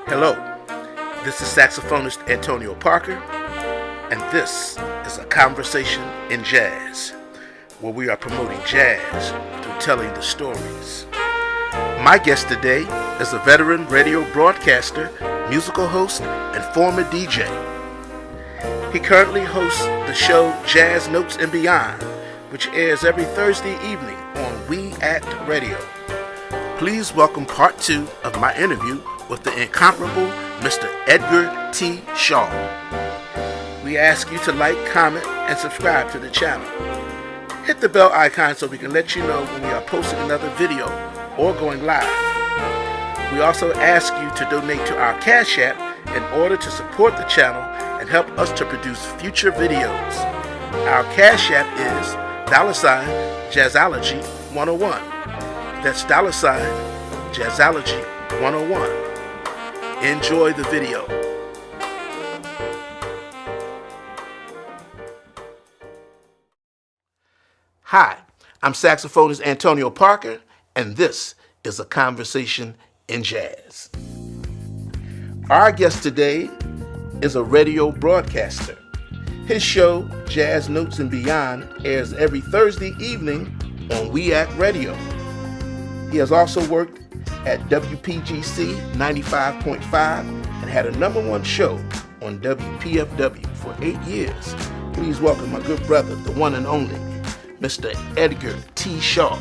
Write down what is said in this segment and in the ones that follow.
Hello, this is saxophonist Antonio Parker, and this is a conversation in jazz, where we are promoting jazz through telling the stories. My guest today is a veteran radio broadcaster, musical host, and former DJ. He currently hosts the show Jazz Notes and Beyond, which airs every Thursday evening on We Act Radio. Please welcome part 2 of my interview with the incomparable Mr. Edgar T. Shaw. We ask you to like, comment, and subscribe to the channel. Hit the bell icon so we can let you know when we are posting another video or going live. We also ask you to donate to our Cash App in order to support the channel and help us to produce future videos. Our Cash App is $Jazzology 101. That's $Jazzology 101. Enjoy the video. Hi, I'm saxophonist Antonio Parker, and this is a conversation in jazz. Our guest today is a radio broadcaster. His show, Jazz Notes and Beyond, airs every Thursday evening on We Act Radio. He has also worked at WPGC 95.5 and had a #1 show on WPFW for 8 years. Please welcome my good brother, the one and only, Mr. Edgar T. Shaw.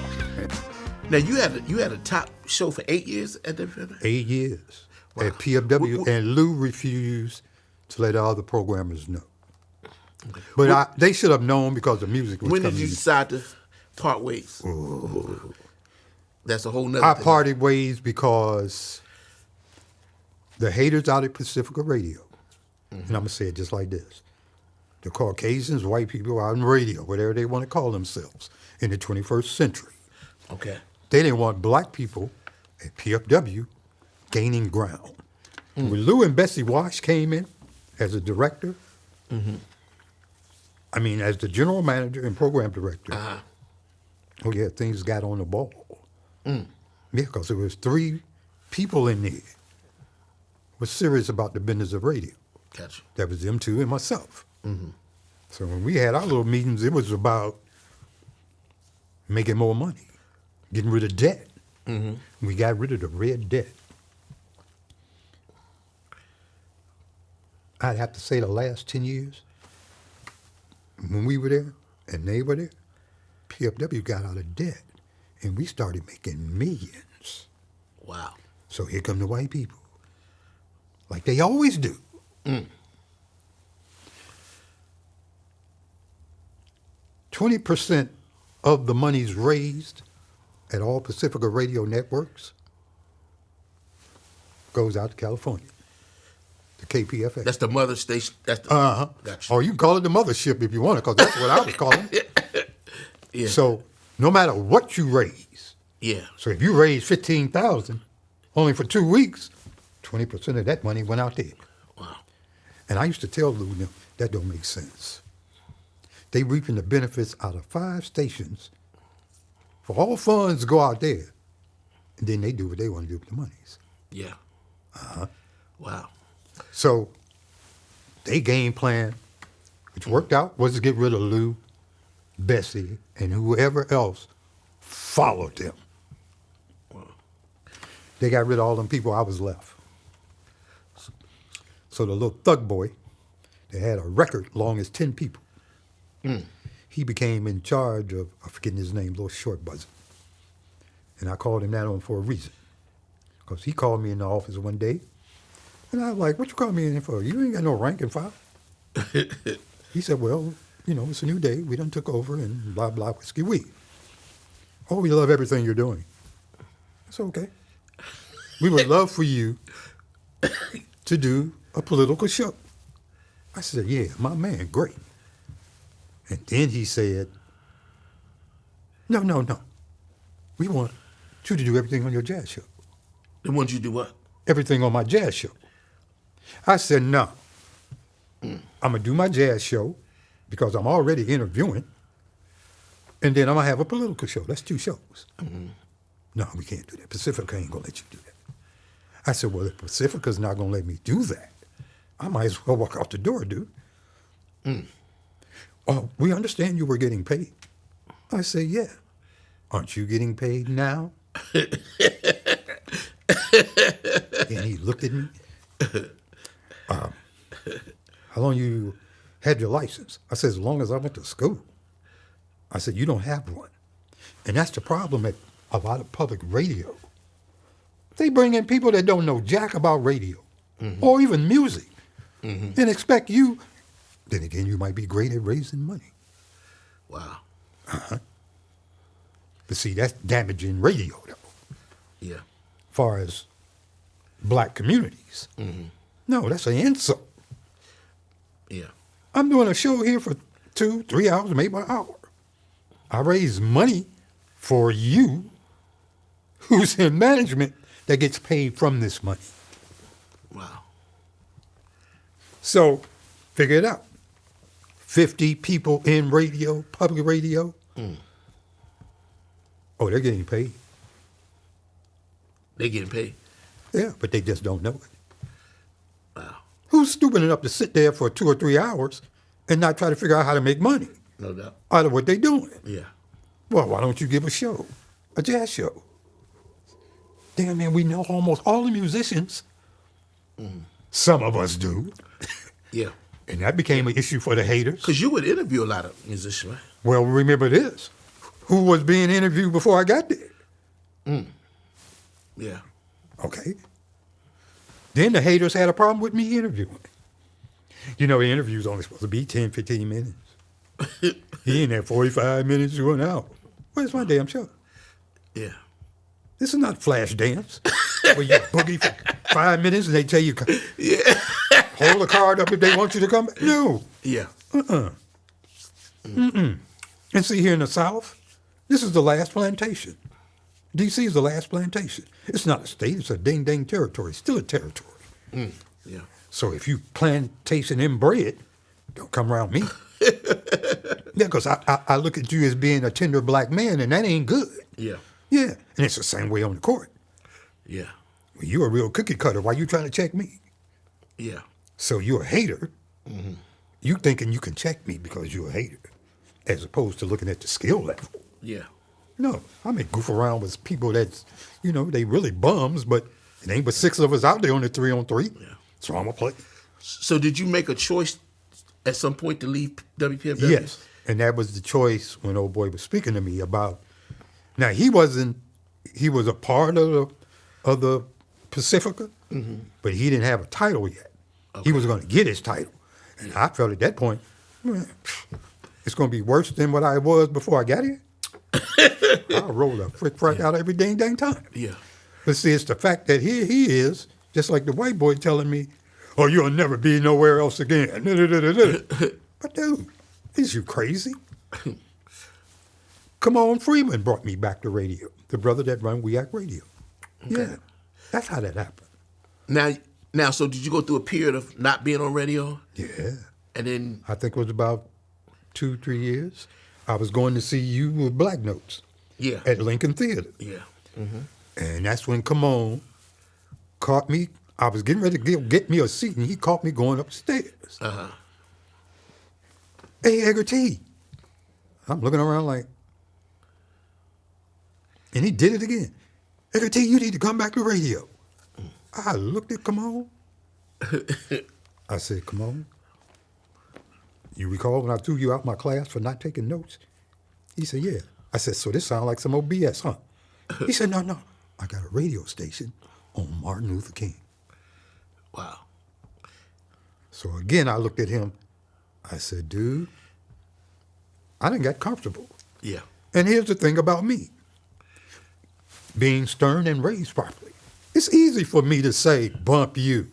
Now, you had a top show for 8 years at WPFW? 8 years at PFW, and Lou refused to let all the programmers know. Okay. But they should have known because the music was When coming did you in. decide to part ways? That's a whole nother I thing. parted ways because the haters out at Pacifica Radio, and I'm going to say it just like this, the Caucasians, white people out on radio, whatever they want to call themselves, in the 21st century. Okay. They didn't want black people at PFW gaining ground. When Lou and Bessie Wash came in as a director, as the general manager and program director, oh yeah, things got on the ball. Yeah, because there was 3 people in there was serious about the business of radio. Gotcha. That was them 2 and myself. So when we had our little meetings, it was about making more money, getting rid of debt. We got rid of the red debt. I'd have to say the last 10 years, when we were there and they were there, PFW got out of debt and we started making millions. Wow. So here come the white people, like they always do. 20% of the monies raised at all Pacifica radio networks goes out to California, the KPFA. That's the mother station. That's the, Gotcha. Or you can call it the mothership if you want it, because that's what I was calling it. Yeah. So no matter what you raise, Yeah. so if you raise $15,000 only for 2 weeks, 20% of that money went out there. Wow. And I used to tell Lou, that don't make sense. They reaping the benefits out of 5 stations for all funds go out there, and then they do what they want to do with the monies. Yeah. Wow. So they game plan, which worked out, was to get rid of Lou, Bessie, and whoever else followed them. They got rid of all them people, I was left. So the little thug boy, they had a record long as 10 people. He became in charge of, I'm forgetting his name, little short buzzer. And I called him that on for a reason. Because he called me in the office one day, and I was like, what you call me in for? You ain't got no rank and file. He said, well, it's a new day. We done took over and blah, blah, whiskey, weed. Oh, we love everything you're doing. It's okay. We would love for you to do a political show. I said, yeah, my man, great. And then he said, no. We want you to do everything on your jazz show. They want you to do what? Everything on my jazz show. I said, no. I'm going to do my jazz show because I'm already interviewing, and then I'm going to have a political show. That's 2 shows. No, we can't do that. Pacifica ain't going to let you do that. I said, well, if Pacifica's not going to let me do that, I might as well walk out the door, dude. Oh, we understand you were getting paid. I said, yeah. Aren't you getting paid now? And he looked at me. How long you had your license? I said, as long as I went to school. I said, you don't have one. And that's the problem at a lot of public radio. They bring in people that don't know jack about radio or even music and expect you. Then again, you might be great at raising money. Wow. But see, that's damaging radio, though. Yeah. Far as black communities. No, that's an insult. Yeah. I'm doing a show here for 2-3 hours, maybe an hour. I raise money for you, who's in management, that gets paid from this money. Wow. So, figure it out. 50 people in radio, public radio. Oh, they're getting paid. They getting paid. Yeah, but they just don't know it. Wow. Who's stupid enough to sit there for 2 or 3 hours and not try to figure out how to make money No doubt. out of what they're doing? Yeah. Well, why don't you give a show, a jazz show? Damn, man, we know almost all the musicians. Some of us do. Yeah. And that became an issue for the haters. Because you would interview a lot of musicians, right? Well, remember this. Who was being interviewed before I got there? Yeah. Okay. Then the haters had a problem with me interviewing. You know, the interview's only supposed to be 10, 15 minutes. He in there 45 minutes to an hour. Where's my damn show? Yeah. This is not Flash Dance where you boogie for 5 minutes and they tell you, hold the card up if they want you to come back. No. Yeah. And see, here in the South, this is the last plantation. D.C. is the last plantation. It's not a state, it's a ding-dang territory. It's still a territory. Yeah. So if you plantation inbred, don't come around me. Yeah, because I look at you as being a tender black man, and that ain't good. Yeah. Yeah, and it's the same way on the court. Yeah. Well, you're a real cookie cutter. Why you trying to check me? Yeah. So you're a hater. You thinking you can check me because you're a hater, as opposed to looking at the skill level. Yeah. No, I may goof around with people that's, they really bums, but it ain't but 6 of us out there on the 3-on-3. Yeah. So I'm going to play. So did you make a choice at some point to leave WPFW? Yes, and that was the choice when old boy was speaking to me about. Now, he was a part of the Pacifica, but he didn't have a title yet. Okay. He was going to get his title. And I felt at that point, it's going to be worse than what I was before I got here. I roll a frick out every dang time. Yeah. But see, it's the fact that here he is, just like the white boy telling me, oh, you'll never be nowhere else again. But dude, is you crazy? Come on, Freeman brought me back to radio. The brother that run We Act Radio. Okay. Yeah, that's how that happened. Now, so did you go through a period of not being on radio? Yeah. And then? I think it was about 2-3 years. I was going to see you with Black Notes. Yeah. At Lincoln Theater. Yeah. And that's when Come On caught me. I was getting ready to get me a seat, and he caught me going upstairs. Hey, Edgar T. I'm looking around like, and he did it again. Edgar T, you need to come back to radio. I looked at Come On. I said, Come On. You recall when I threw you out my class for not taking notes? He said, yeah. I said, so this sounds like some old BS, huh? He said, no. I got a radio station on Martin Luther King. Wow. So again, I looked at him. I said, dude, I done got comfortable. Yeah. And here's the thing about me. Being stern and raised properly. It's easy for me to say, bump you.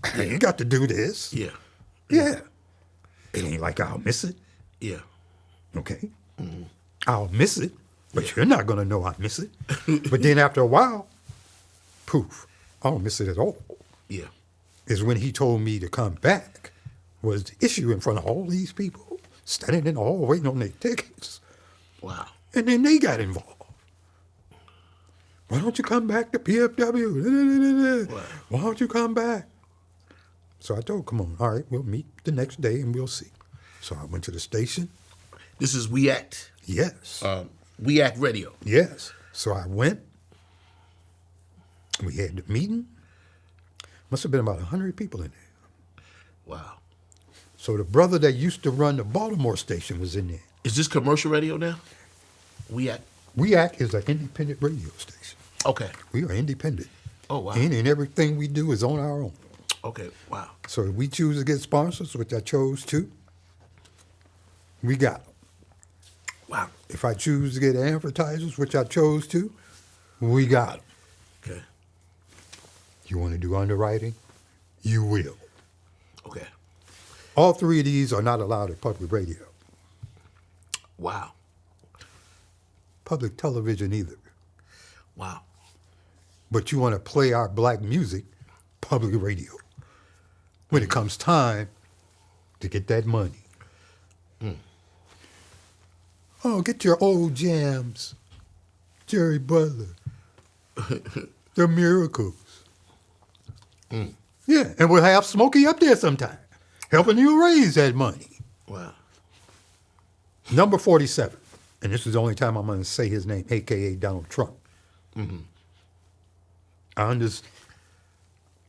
I ain't got to do this. Yeah. Yeah. It ain't like I'll miss it. Yeah. Okay? I'll miss it, but you're not going to know I miss it. But then after a while, poof, I don't miss it at all. Yeah. Is when he told me to come back was the issue in front of all these people standing in the hall waiting on their tickets. Wow. And then they got involved. Why don't you come back to PFW? Wow. Why don't you come back? So I told, come on, all right, we'll meet the next day and we'll see. So I went to the station. This is We Act. Yes. We Act Radio. Yes. So I went. We had the meeting. Must have been about 100 people in there. Wow. So the brother that used to run the Baltimore station was in there. Is this commercial radio now? We Act. We Act is an independent radio station. Okay. We are independent. Oh, wow. Any and everything we do is on our own. Okay. Wow. So if we choose to get sponsors, which I chose to, we got them. Wow. If I choose to get advertisers, which I chose to, we got them. Okay. You want to do underwriting? You will. Okay. All three of these are not allowed at public radio. Wow. Public television either. Wow. But you want to play our black music, public radio. When it comes time to get that money. Oh, get your old jams. Jerry Butler. The Miracles. Yeah, and we'll have Smokey up there sometime, helping you raise that money. Wow. Number 47, and this is the only time I'm going to say his name, a.k.a. Donald Trump.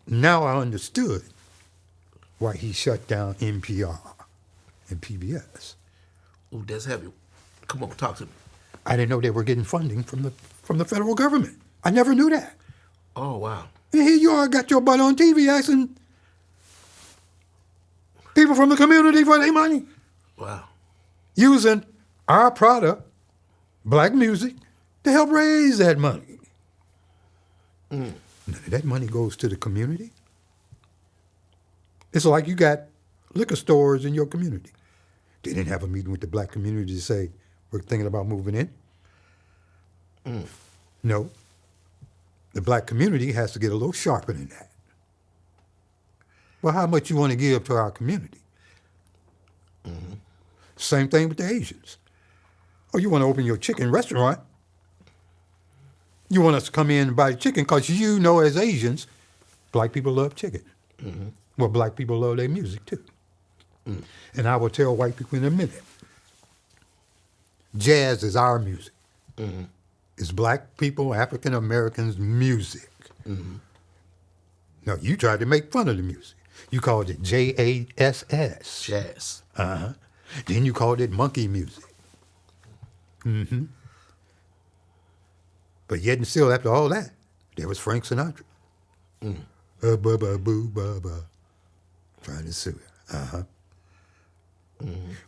Now I understood why he shut down NPR and PBS. Ooh, that's heavy. Come on, talk to me. I didn't know they were getting funding from the federal government. I never knew that. Oh, wow. And here you are, got your butt on TV asking people from the community for their money. Wow. Using our product, black music, to help raise that money. None of that money goes to the community. It's like you got liquor stores in your community. They didn't have a meeting with the black community to say, we're thinking about moving in. No. The black community has to get a little sharper than that. Well, how much you want to give to our community? Same thing with the Asians. Oh, you want to open your chicken restaurant? You want us to come in and buy chicken because you know as Asians, black people love chicken. Well, black people love their music too. And I will tell white people in a minute, jazz is our music. It's black people, African Americans' music. No, you tried to make fun of the music. You called it JASS. Jazz. Then you called it monkey music. But yet and still, after all that, there was Frank Sinatra. Ba-ba-boo-ba-ba. Trying to sue it.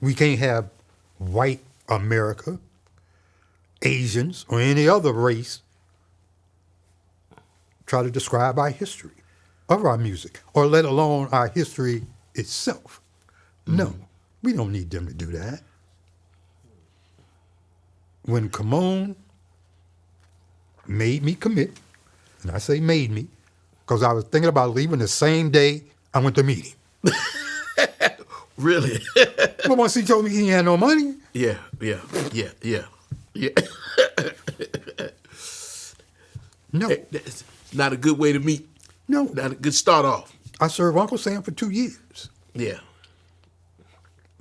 We can't have white America, Asians, or any other race try to describe our history of our music, or let alone our history itself. No, we don't need them to do that. When Camone made me commit, and I say made me, because I was thinking about leaving the same day I went to meet him. Really? But once he told me he had no money. Yeah. No. That's not a good way to meet. No. Not a good start off. I served Uncle Sam for 2 years. Yeah.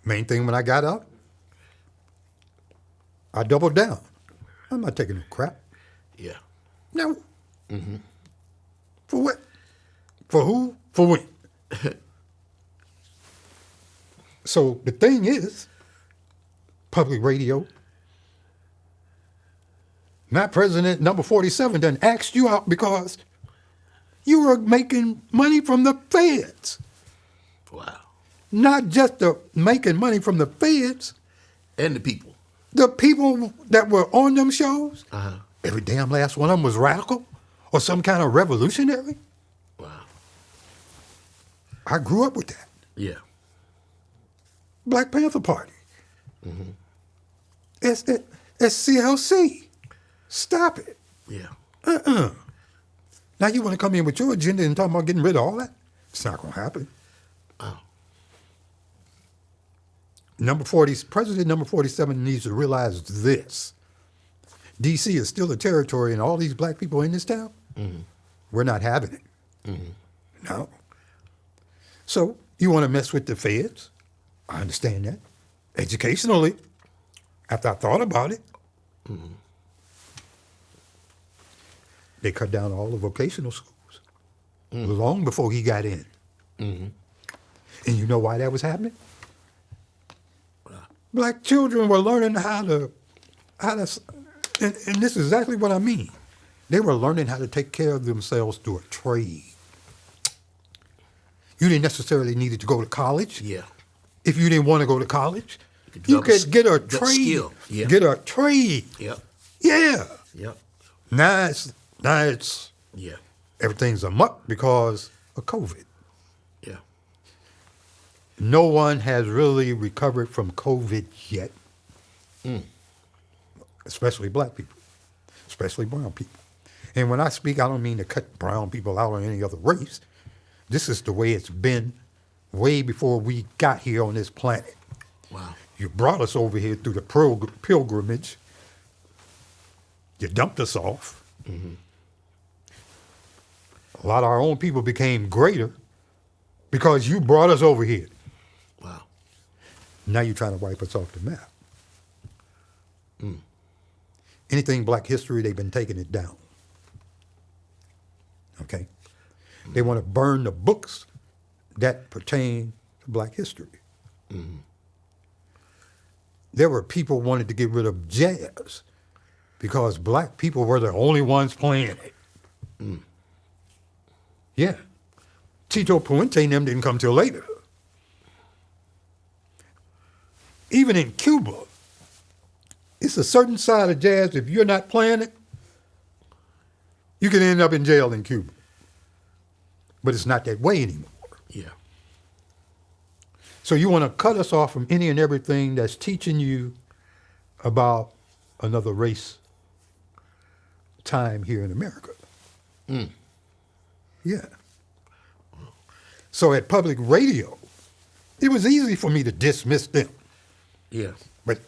Main thing when I got out, I doubled down. I'm not taking no crap. Yeah. No. For what? For who? For when? So the thing is, public radio, my president, number 47, done asked you out because you were making money from the feds. Wow. Not just making money from the feds. And the people. The people that were on them shows, Uh-huh. every damn last one of them was radical or some kind of revolutionary. Wow. I grew up with that. Yeah. Black Panther Party. SCLC. Stop it. Yeah. Now you want to come in with your agenda and talk about getting rid of all that? It's not going to happen. Oh. President number 47 needs to realize this. DC is still a territory and all these black people in this town, we're not having it. No. So you want to mess with the feds? I understand that. Educationally, after I thought about it, they cut down all the vocational schools long before he got in. And you know why that was happening? Black children were learning how to, and this is exactly what I mean. They were learning how to take care of themselves through a trade. You didn't necessarily need to go to college. Yeah. If you didn't want to go to college, you could get a trade. Skill. Yeah. Get a trade. Yep. Yeah. Yep. Now it's Yeah. everything's amuck because of COVID. Yeah. No one has really recovered from COVID yet, especially black people, especially brown people. And when I speak, I don't mean to cut brown people out or any other race. This is the way it's been way before we got here on this planet. Wow. You brought us over here through the pilgrimage. You dumped us off. A lot of our own people became greater because you brought us over here. Wow. Now you're trying to wipe us off the map. Anything black history, they've been taking it down. Okay? They want to burn the books that pertain to black history. There were people wanted to get rid of jazz because black people were the only ones playing it. Yeah. Tito Puente and them didn't come till later. Even in Cuba, it's a certain side of jazz, if you're not playing it, you can end up in jail in Cuba. But it's not that way anymore. Yeah. So you want to cut us off from any and everything that's teaching you about another race time here in America. Yeah. So at public radio, it was easy for me to dismiss them. Yeah. But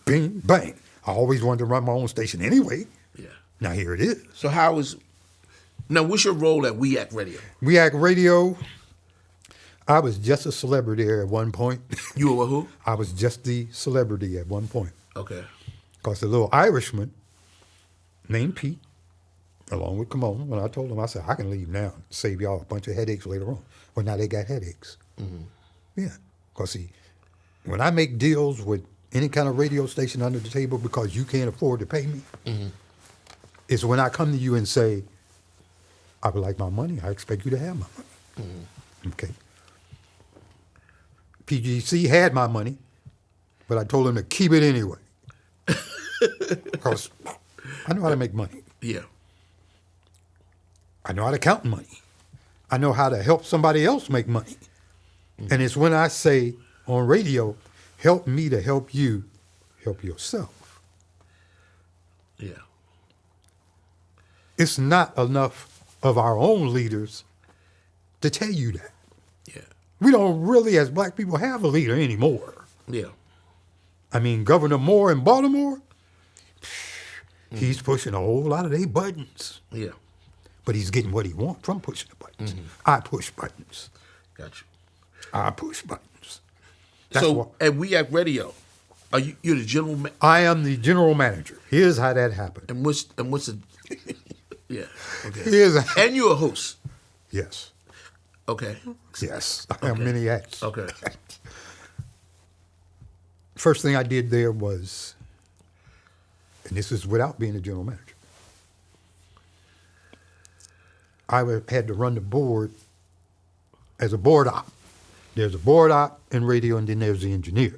bing, bang. I always wanted to run my own station anyway. Yeah. Now here it is. So what's your role at We Act Radio? We Act Radio, I was just a celebrity there at one point. You were who? I was just the celebrity at one point. Okay. Because the little Irishman named Pete, along with Kimona, when I told him, I said, I can leave now and save y'all a bunch of headaches later on. Well, now they got headaches. Yeah. Because see, when I make deals with any kind of radio station under the table because you can't afford to pay me, it's when I come to you and say, I would like my money. I expect you to have my money. Okay. PGC had my money, but I told him to keep it anyway. Because I know how to make money. Yeah. I know how to count money. I know how to help somebody else make money. And it's when I say on radio, help me to help you help yourself. Yeah. It's not enough of our own leaders to tell you that. Yeah. We don't really, as black people, have a leader anymore. Yeah. I mean, Governor Moore in Baltimore, he's pushing a whole lot of their buttons. Yeah. But he's getting what he wants from pushing the buttons. I push buttons. Got you. I push buttons. That's So what, at We Act Radio, you're the general manager? I am the general manager. Here's how that happened. And what's the yeah. Okay. Here's And you're a host. Yes. Okay. Yes. I have many acts. Okay. First thing I did there was, and this is without being a general manager, I had to run the board as a board op. There's a board op in radio, and then there's the engineer.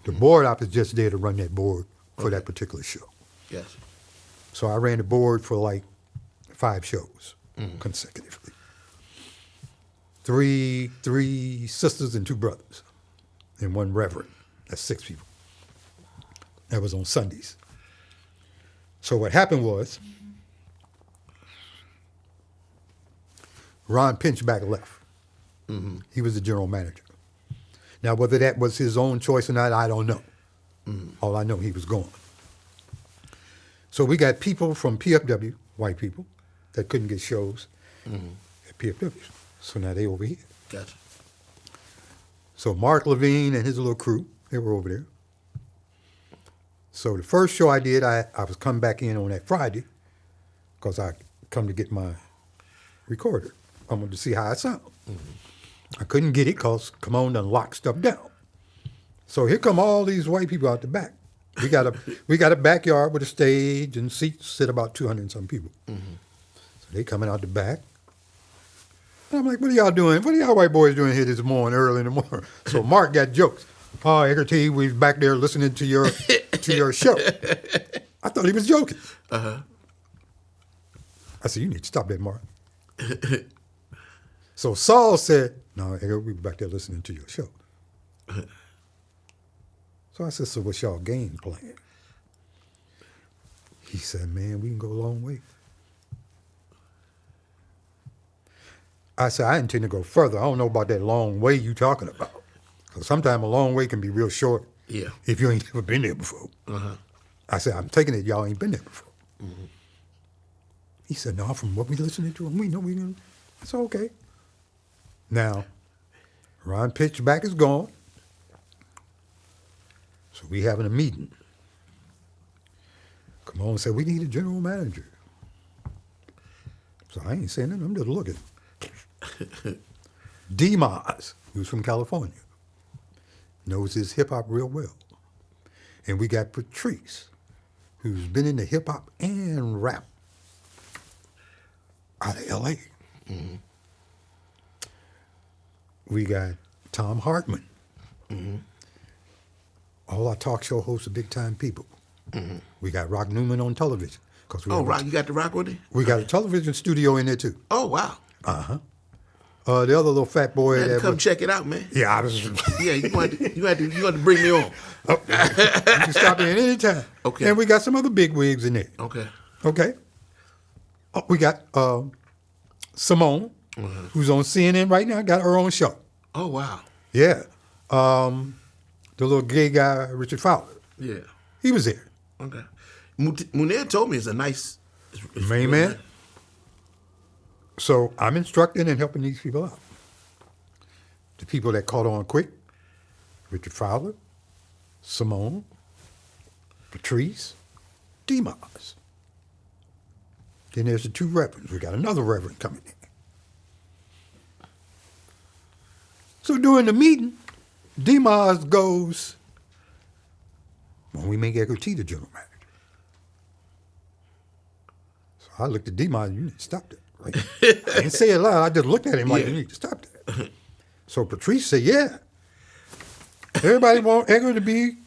The board op is just there to run that board for that particular show. Yes. So I ran the board for like 5 shows consecutively. Three sisters and 2 brothers, and 1 reverend. That's 6 people. That was on Sundays. So what happened was, Ron Pinchback left. He was the general manager. Now, whether that was his own choice or not, I don't know. All I know, he was gone. So we got people from PFW, white people, that couldn't get shows at PFW. So now they over here. Gotcha. So Mark Levine and his little crew, they were over there. So the first show I did, I was coming back in on that Friday because I come to get my recorder. I wanted to see how it sounded. I couldn't get it because Come done locked stuff down. So here come all these white people out the back. We got a backyard with a stage and seats, sit about 200 and some people. So they coming out the back. And I'm like, what are y'all doing? What are y'all white boys doing here this morning, early in the morning? So Mark got jokes. Oh, Edgar T, we was back there listening to your show. I thought he was joking. I said, you need to stop that, Mark. So Saul said, no, Edgar, we were back there listening to your show. So I said, so what's y'all game plan? He said, man, we can go a long way. I said, I intend to go further. I don't know about that long way you talking about. Because sometimes a long way can be real short if you ain't never been there before. I said, I'm taking it y'all ain't been there before. He said, no, from what we listening to, we know we didn't. I said, okay. Now, Ron Pitchback is gone. So we having a meeting. Come on, said, we need a general manager. So I ain't saying nothing, I'm just looking. D-Maz, who's from California, knows his hip-hop real well. And we got Patrice, who's been into hip-hop and rap out of L.A. We got Tom Hartman. All our talk show hosts are big-time people. We got Rock Newman on television. Rock, you got the Rock with it? We got a television studio in there, too. Oh, wow. The other little fat boy that come check it out, man. Yeah, I was. Yeah, you had to bring me on. Oh, you can stop in any time. Okay. And we got some other big wigs in there. Okay. Okay. We got Simone, who's on CNN right now. Got her own show. Oh wow. Yeah. The little gay guy, Richard Fowler. Yeah. He was there. Okay. Munir told me it's a nice. It's Main man. Nice. So I'm instructing and helping these people out. The people that caught on quick, Richard Fowler, Simone, Patrice, D-Maz. Then there's the two reverends. We got another reverend coming in. So during the meeting, D-Maz goes, well, we make Edgar T the general manager. So I looked at D-Maz, you need to stop that. Right? I didn't say it loud. I just looked at him like, you need to stop that. So Patrice said, yeah. Everybody want Edgar to be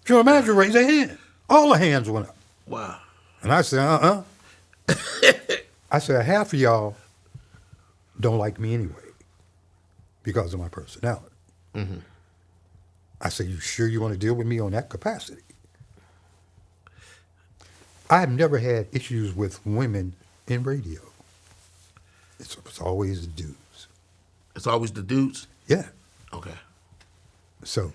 general manager, raise their hand. All the hands went up. Wow. And I said, I said, half of y'all don't like me anyway because of my personality. I said, you sure you want to deal with me on that capacity? I've never had issues with women in radio. It's always the dudes. It's always the dudes? Yeah. Okay. So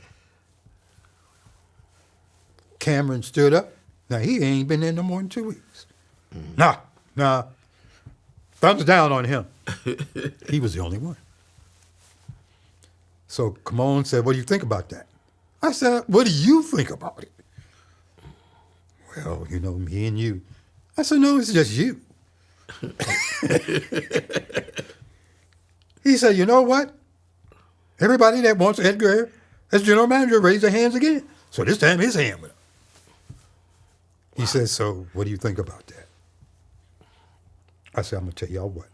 Cameron stood up. Now, he ain't been there no more than 2 weeks. Nah. Thumbs down on him. He was the only one. So Kamon said, what do you think about that? I said, what do you think about it? Well, me and you. I said, no, it's just you. He said, you know what? Everybody that wants Edgar as general manager, raise their hands again. So this time his hand went up. He said, so what do you think about that? I said, I'm going to tell y'all what.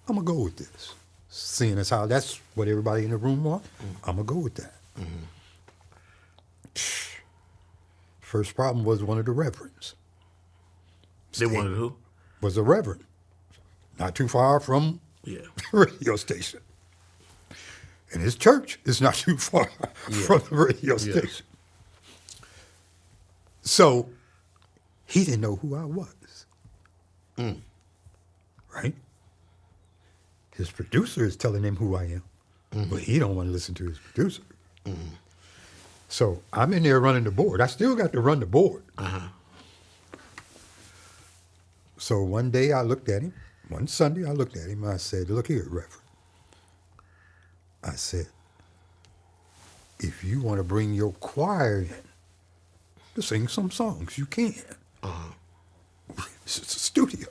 I'm going to go with this. Seeing as how that's what everybody in the room wants, I'm going to go with that. First problem was one of the reverends. They wanted who? Was a reverend. Not too far from the radio station. And his church is not too far from the radio station. So he didn't know who I was. Right? His producer is telling him who I am, but he don't want to listen to his producer. So I'm in there running the board. I still got to run the board. So one day I looked at him. One Sunday I looked at him and I said, look here, Reverend. I said, if you want to bring your choir in to sing some songs, you can. It's a studio.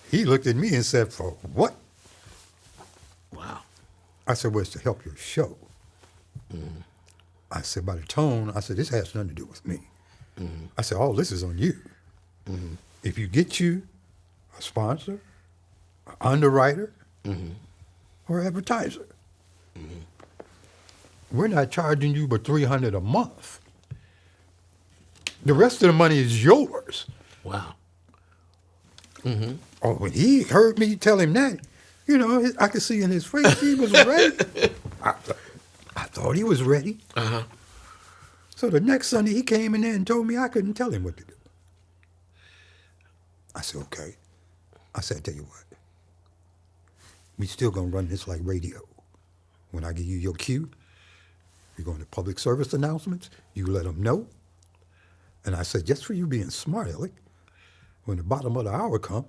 He looked at me and said, for what? Wow. I said, well, it's to help your show. I said, by the tone, I said, this has nothing to do with me. I said, all this is on you. If you get you a sponsor, an underwriter, or advertiser, we're not charging you but $300 a month. The rest of the money is yours. Wow. Oh, when he heard me tell him that, you know, I could see in his face he was ready. I thought he was ready. So the next Sunday he came in there and told me I couldn't tell him what to do. I said, okay. I said, tell you what. We still gonna run this like radio. When I give you your cue, you're going to public service announcements, you let them know. And I said, just for you being smart, Alec, when the bottom of the hour come,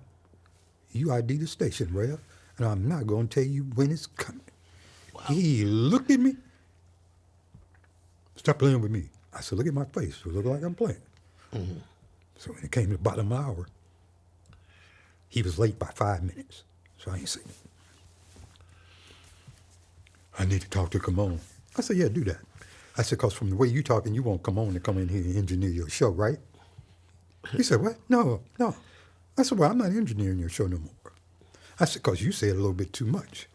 you ID the station, Rev, and I'm not going to tell you when it's coming. Wow. He looked at me. Stop playing with me. I said, look at my face. It look like I'm playing. So when it came to the bottom of the hour, he was late by 5 minutes. So I ain't seen it. I need to talk to Camone. I said, yeah, do that. I said, because from the way you talking, you won't come on to come in here and engineer your show, right? He said, what? No. I said, well, I'm not engineering your show no more. I said, because you said a little bit too much.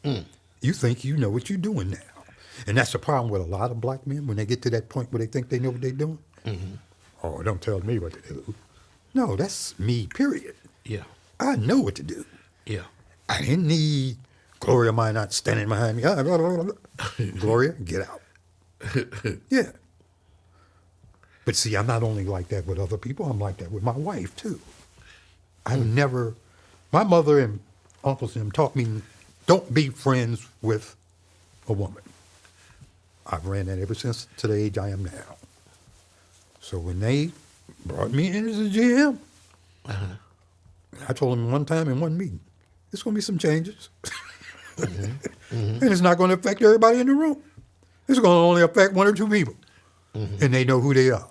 You think you know what you're doing now. And that's the problem with a lot of black men when they get to that point where they think they know what they're doing. Oh, don't tell me what to do. No, that's me, period. Yeah. I know what to do. Yeah. I didn't need Gloria Minot standing behind me. Gloria, get out. Yeah. But see, I'm not only like that with other people, I'm like that with my wife, too. My mother and uncles and them taught me, don't be friends with a woman. I've ran that ever since to the age I am now. So when they brought me in as a GM, I told them one time in one meeting, there's going to be some changes. And it's not going to affect everybody in the room. It's going to only affect one or two people. And they know who they are.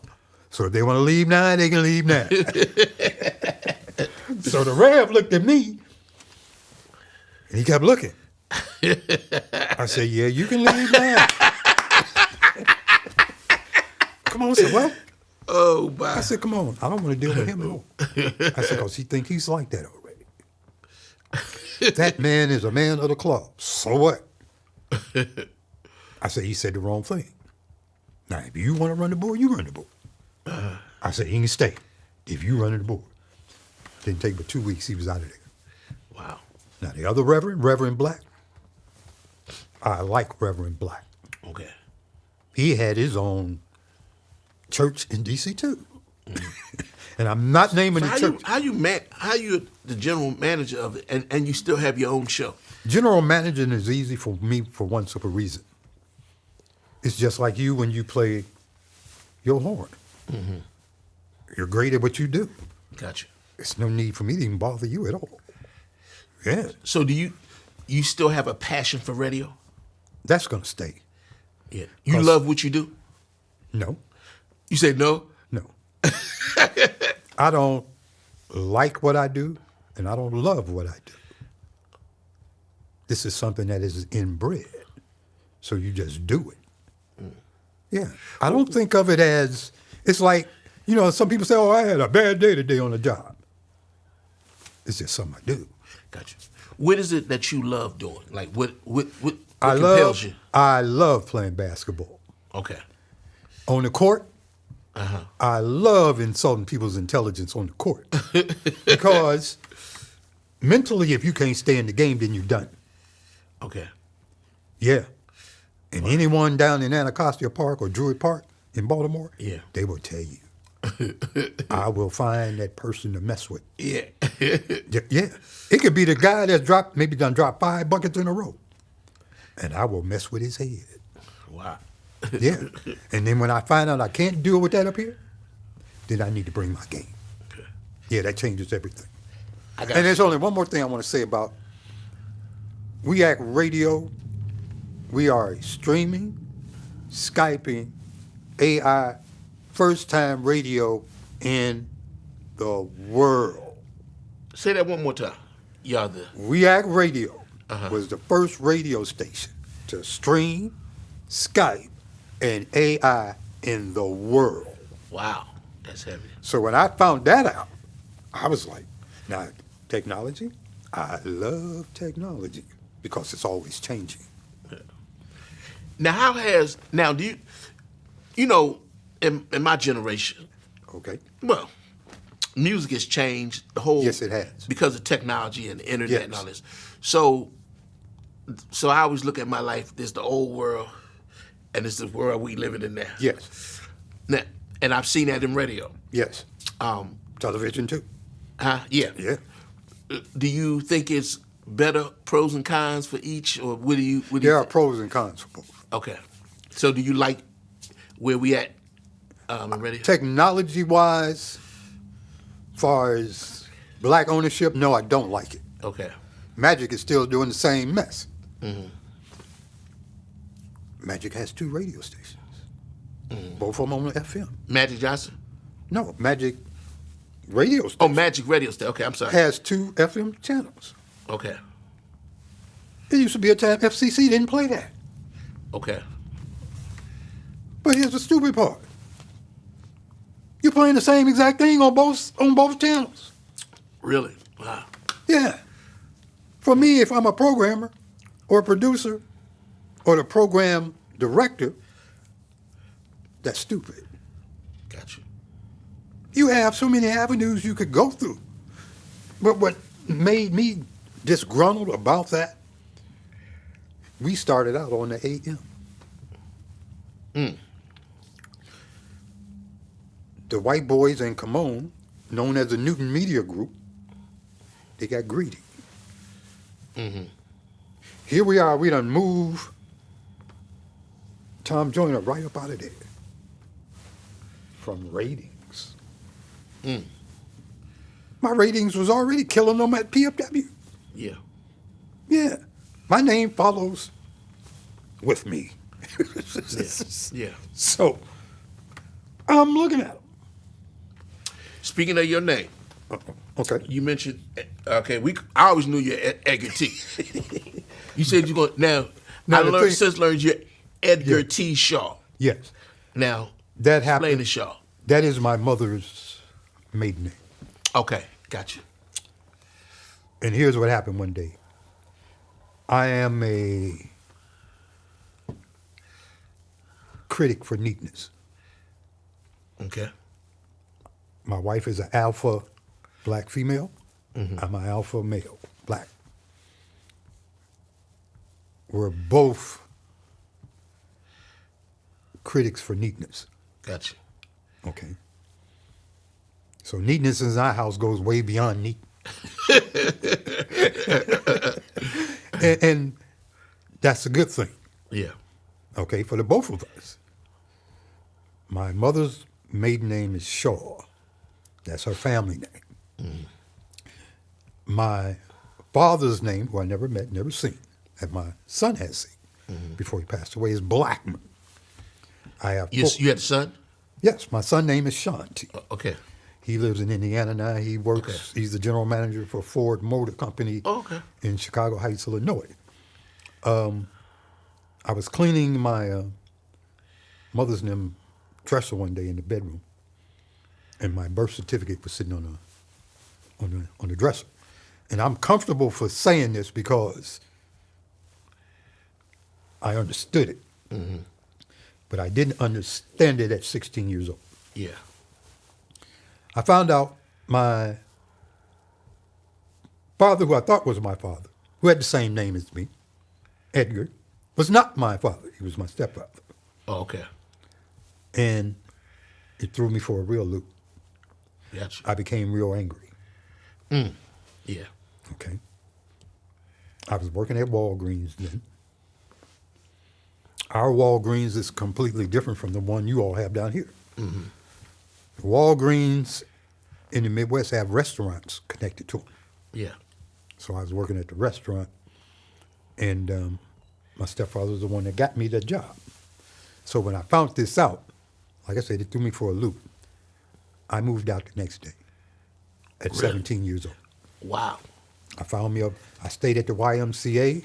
So if they want to leave now, they can leave now. So the Rev looked at me, and he kept looking. I said, yeah, you can leave now. Come on, I said, what? Oh, my. I said, come on. I don't want to deal with him at all. I said, because he think he's like that already. That man is a man of the club. So what? I said, he said the wrong thing. Now, if you want to run the board, you run the board. I said, he can stay if you run the board. Didn't take but 2 weeks, he was out of there. Wow. Now, the other Reverend Black, I like Reverend Black. Okay. He had his own church in D.C. too. And I'm not naming the church. How you the general manager of it, and you still have your own show? General managing is easy for me for one simple reason. It's just like you when you play your horn. You're great at what you do. Gotcha. It's no need for me to even bother you at all. Yeah. So do you still have a passion for radio? That's going to stay. Yeah. You love what you do? No. You say no? No. I don't like what I do, and I don't love what I do. This is something that is inbred, so you just do it. Yeah. I don't think of it as, it's like, you know, some people say, oh, I had a bad day today on the job. It's just something I do. Gotcha. What is it that you love doing? Like, what compels you? I love playing basketball. Okay. On the court, I love insulting people's intelligence on the court. Because mentally, if you can't stay in the game, then you're done. Okay. Yeah. And anyone down in Anacostia Park or Druid Park in Baltimore, they will tell you. I will find that person to mess with. Yeah. Yeah. It could be the guy that's done dropped 5 buckets in a row. And I will mess with his head. Wow. Yeah. And then when I find out I can't deal with that up here, then I need to bring my game. Okay. Yeah, that changes everything. I got And there's you. only one more thing I want to say about We Act Radio. We are streaming, Skyping, AI, first time radio in the world. Say that one more time. Y'all there. We Act Radio was the first radio station to stream, Skype, and AI in the world. Wow. That's heavy. So when I found that out, I was like, now, technology, I love technology because it's always changing. Now, do in my generation, Okay? well, music has changed the whole. Yes, it has. Because of technology and the internet and Yes. all this. So I always look at my life, there's the old world, and there's the world we living in now. Yes. Now, and I've seen that in radio. Yes. Television too. Yeah. Yeah. Do you think it's better pros and cons for each, or what do you There are think? pros and cons for both. Okay. So do you like where we at in radio? Technology-wise, far as black ownership, no, I don't like it. Okay. Magic is still doing the same mess. Magic has 2 radio stations. Both of them on the FM. Magic Johnson? No, Magic radio station Oh, Magic Radio Station. Okay, I'm sorry. has 2 FM channels. Okay. It used to be a time FCC didn't play that. Okay. But here's the stupid part. You're playing the same exact thing on both channels. Really? Wow. Yeah. For me, if I'm a programmer or a producer or the program director, that's stupid. Got you. You have so many avenues you could go through. But what made me disgruntled about that, we started out on the AM. The white boys in Camone, known as the Newton Media Group, they got greedy. Here we are, we done move Tom Joyner right up out of there from ratings. My ratings was already killing them at PFW. Yeah. Yeah. My name follows with me. Yeah. So I'm looking at them. Speaking of your name, Okay. you mentioned. Okay, I always knew you're Edgar T. You said you're going now. Now, I the learned thing- since learned you're Edgar Yeah. T. Shaw. Yes. Now That explain happened. the Shaw. That is my mother's maiden name. Okay, got you. And here's what happened one day. I am a critic for neatness. Okay. My wife is an alpha black female. I'm an alpha male, black. We're both critics for neatness. Got you. Okay. So neatness in our house goes way beyond neat. and that's a good thing, Yeah. okay, for the both of us. My mother's maiden name is Shaw. That's her family name. My father's name, who I never met, never seen, that my son has seen before he passed away, is Blackman. I have You had a son? yes, my son's name is Sean T. Okay. He lives in Indiana now. He works, he's the general manager for Ford Motor Company Oh, okay. in Chicago Heights, Illinois. I was cleaning my mother's name dresser one day in the bedroom, and my birth certificate was sitting on the dresser. And I'm comfortable for saying this because I understood it. But I didn't understand it at 16 years old. Yeah. I found out my father, who I thought was my father, who had the same name as me, Edgar, was not my father. He was my stepfather. Oh, okay. And it threw me for a real loop. Got you. I became real angry. Yeah. Okay. I was working at Walgreens then. Our Walgreens is completely different from the one you all have down here. Walgreens in the Midwest have restaurants connected to them. Yeah. So I was working at the restaurant, and my stepfather was the one that got me the job. So when I found this out, like I said, it threw me for a loop. I moved out the next day at Really? 17 years old. Wow. I stayed at the YMCA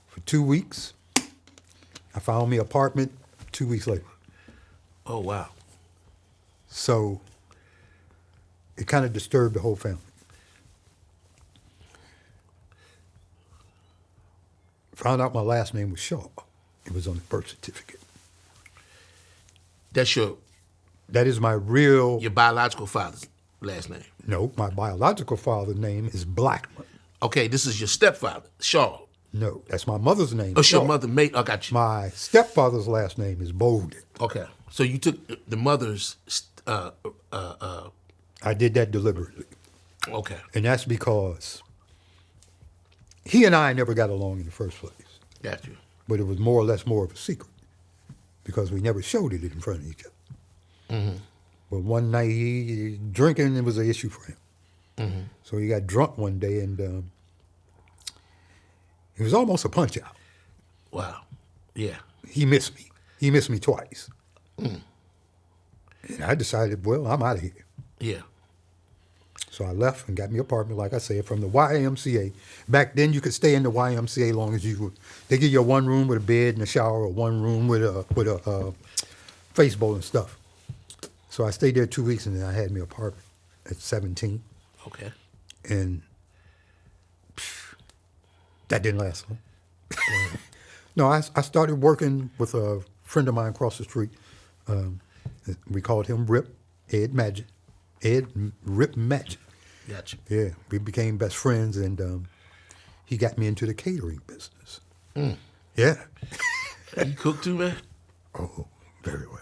for 2 weeks. I found me an apartment 2 weeks later. Oh, wow. So it kind of disturbed the whole family. Found out my last name was Shaw. It was on the birth certificate. That's That is my real... your biological father's last name. No, my biological father's name is Blackman. Okay, this is your stepfather, Shaw. No, that's my mother's name. Oh, Shaw. your mother made. I got you. My stepfather's last name is Bolden. Okay, so you took the mother's. I did that deliberately. Okay. And that's because he and I never got along in the first place. Got you. But it was more or less more of a secret because we never showed it in front of each other. But one night, drinking, it was an issue for him. So he got drunk one day, and it was almost a punch out. Wow. Yeah. He missed me. He missed me twice. And I decided, well, I'm out of here. Yeah. So I left and got me an apartment, like I said, from the YMCA. Back then, you could stay in the YMCA as long as you would. They give you a one room with a bed and a shower, or one room with a face bowl and stuff. So I stayed there 2 weeks, and then I had me an apartment at 17. Okay. And that didn't last long. No, I started working with a friend of mine across the street. We called him Rip, Ed Magic. Rip Magic. Gotcha. Yeah, we became best friends, and he got me into the catering business. Yeah. You cook too, man? Oh, very well.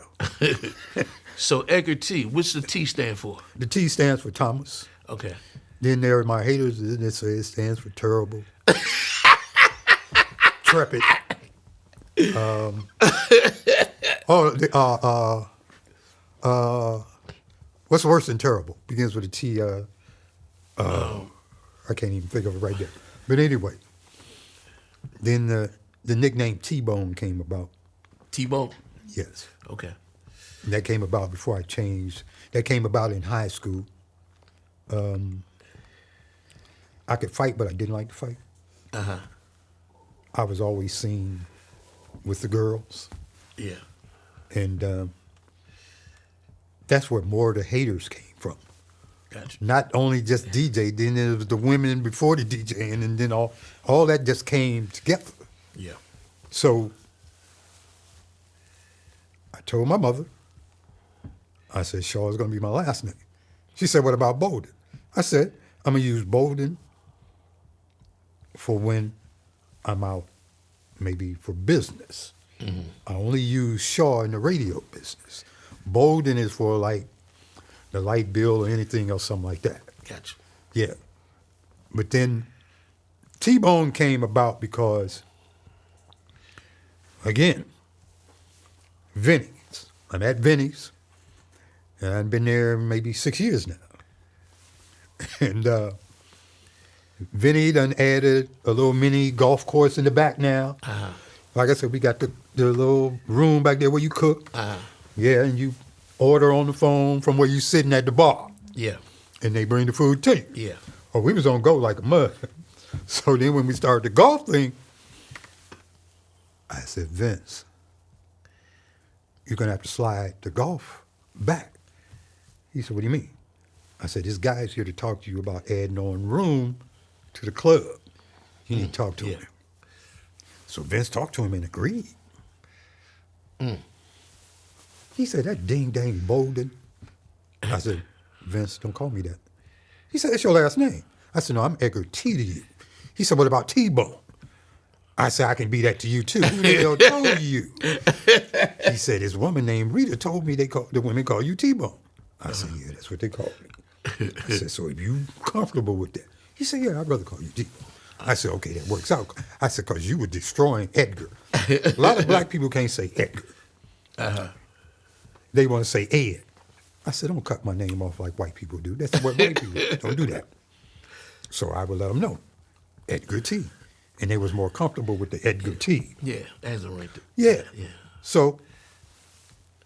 So Edgar T, what's the T stand for? The T stands for Thomas. Okay. Then there are my haters, and it stands for terrible. Trepid. What's worse than terrible? Begins with a T. I can't even think of it right there. But anyway, then the nickname T-Bone came about. T-Bone? Yes. Okay. And that came about before I changed. That came about in high school. I could fight, but I didn't like to fight. Uh-huh. I was always seen with the girls. Yeah. And that's where more of the haters came from. Gotcha. Not only just DJ, then it was the women before the DJing, and then all that just came together. Yeah. So I told my mother, I said, Shaw is going to be my last name. She said, what about Bolden? I said, I'm going to use Bolden for when I'm out, maybe for business. I only use Shaw in the radio business. Bolden is for like the light bill or anything else, something like that. Gotcha. Yeah. But then T-Bone came about because, again, Vinny's. I'm at Vinny's, and I've been there maybe 6 years now. And Vinny done added a little mini golf course in the back now. Uh-huh. Like I said, we got the little room back there where you cook. Uh-huh. Yeah, and you order on the phone from where you sitting at the bar. Yeah. And they bring the food to you. Yeah. Oh, we was on go like a mud. So then when we started the golf thing, I said, Vince, you're going to have to slide the golf back. He said, what do you mean? I said, this guy's here to talk to you about adding on room to the club. You need to talk to him. So Vince talked to him and agreed. He said, that ding-dang Bolden. I said, Vince, don't call me that. He said, that's your last name. I said, no, I'm Edgar T to you. He said, what about T-Bone? I said, I can be that to you too. Who the hell told you? He said, this woman named Rita told me the women call you T-Bone. I said, yeah, that's what they call me. I said, so if you comfortable with that? He said, yeah, I'd rather call you T-Bone. I said, okay, that works out. I said, because you were destroying Edgar. A lot of black people can't say Edgar. They want to say Ed. I said, don't cut my name off like white people do. That's what white people do. Don't do that. So I would let them know, Edgar T. And they was more comfortable with the Edgar T. Yeah, as a right there. Yeah. Yeah. So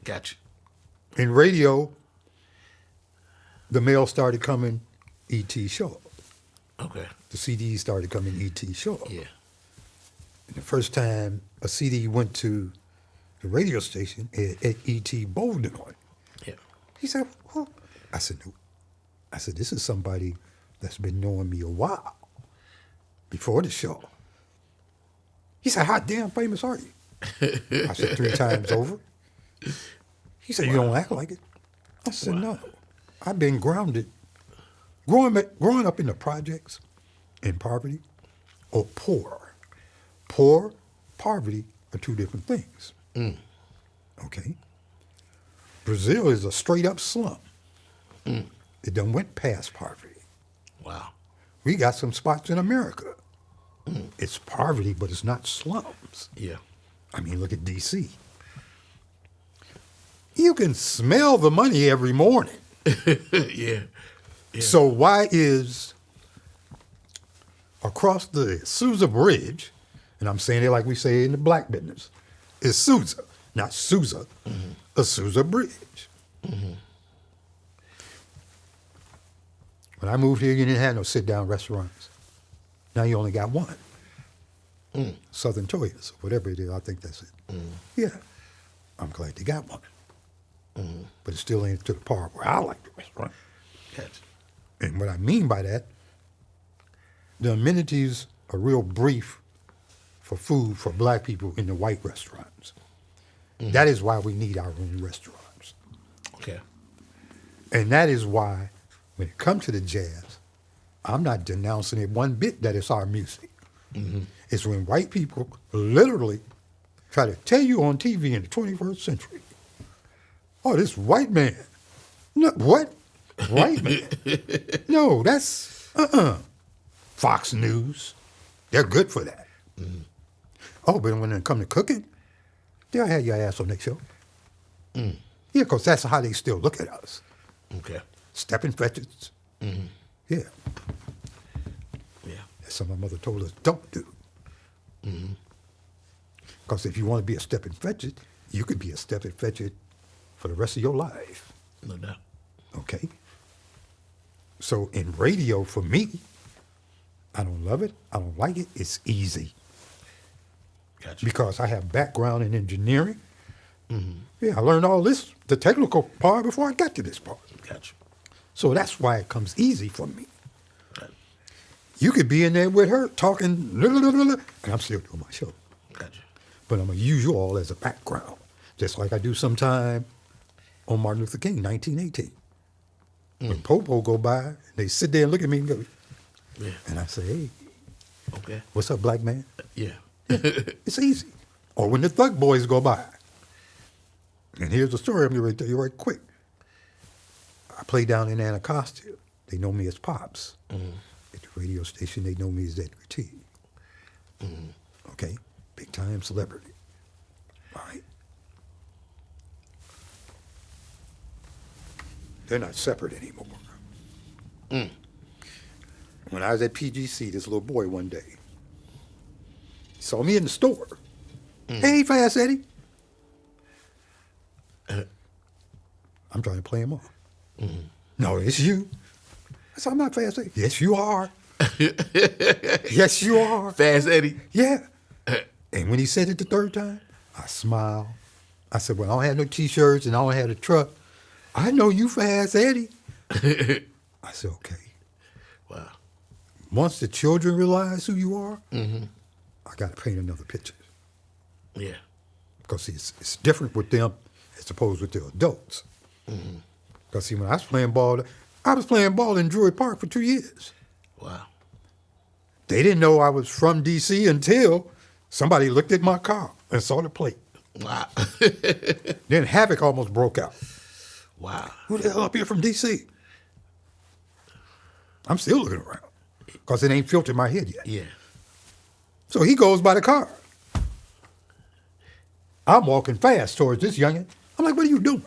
Gotcha. in radio, the mail started coming E.T. Shaw. Okay. The CDs started coming E.T. Shaw. Yeah. And the first time a CD went to the radio station, it had E.T. Bolden on it. Yeah. He said, "Who?" I said, no. I said, this is somebody that's been knowing me a while before the show. He said, how damn famous are you? I said, 3 times over. He said, you don't act like it. I said, no. I've been grounded. Growing up in the projects, in poverty, or poor. Poor, poverty are 2 different things. Okay? Brazil is a straight up slum. It done went past poverty. Wow. We got some spots in America. It's poverty, but it's not slums. Yeah. I mean, look at D.C. You can smell the money every morning. Yeah. So why is across the Sousa Bridge, and I'm saying it like we say in the black business, is Sousa, not Sousa, a Sousa Bridge. When I moved here, you didn't have no sit-down restaurants. Now you only got one. Southern Toys, or whatever it is, I think that's it. Yeah, I'm glad they got one. But it still ain't to the par where I like the restaurant. Gotcha. And what I mean by that, the amenities are real brief for food for black people in the white restaurants. That is why we need our own restaurants. Okay. And that is why, when it comes to the jazz, I'm not denouncing it one bit that it's our music. It's when white people literally try to tell you on TV in the 21st century, oh, this white man. No, what? White man? No, that's, Fox News. They're good for that. Oh, but when it comes to cooking, they'll have your ass on their show. Yeah, because that's how they still look at us. Okay. Stepping fetches. Yeah. Yeah. That's something my mother told us don't do. Because if you want to be a stepping fetches, you could be a stepping fetches for the rest of your life. No doubt. Okay? So in radio, for me, I don't love it. I don't like it. It's easy. Gotcha. Because I have background in engineering. Yeah, I learned all this, the technical part, before I got to this part. Gotcha. So that's why it comes easy for me. Gotcha. You could be in there with her talking, and I'm still doing my show. Gotcha. But I'm going to use you all as a background, just like I do sometime on Martin Luther King, 1918. When Popo go by, they sit there and look at me and go, Yeah. and I say, hey, Okay. what's up, black man? Yeah. It's easy. Or when the Thug Boys go by. And here's the story I'm going to tell you right quick. I play down in Anacostia. They know me as Pops. At the radio station, they know me as Edgar T. Okay? Big time celebrity. All right? They're not separate anymore. When I was at PGC, this little boy one day saw me in the store. Hey, Fast Eddie. I'm trying to play him off. No, it's you. I said, I'm not Fast Eddie. Yes, you are. Yes, you are. Fast Eddie. Yeah. And when he said it the 3rd time, I smiled. I said, well, I don't have no T-shirts and I don't have a truck. I know you Fast Eddie. I said, okay. Wow. Once the children realize who you are, I got to paint another picture. Yeah. Because it's different with them as opposed with the adults. Because see, when I was playing ball in Drury Park for 2 years. Wow. They didn't know I was from D.C. until somebody looked at my car and saw the plate. Wow. Then havoc almost broke out. Wow. Who the hell up here from D.C.? I'm still looking around because it ain't filtered my head yet. Yeah. So he goes by the car. I'm walking fast towards this youngin'. I'm like, what are you doing?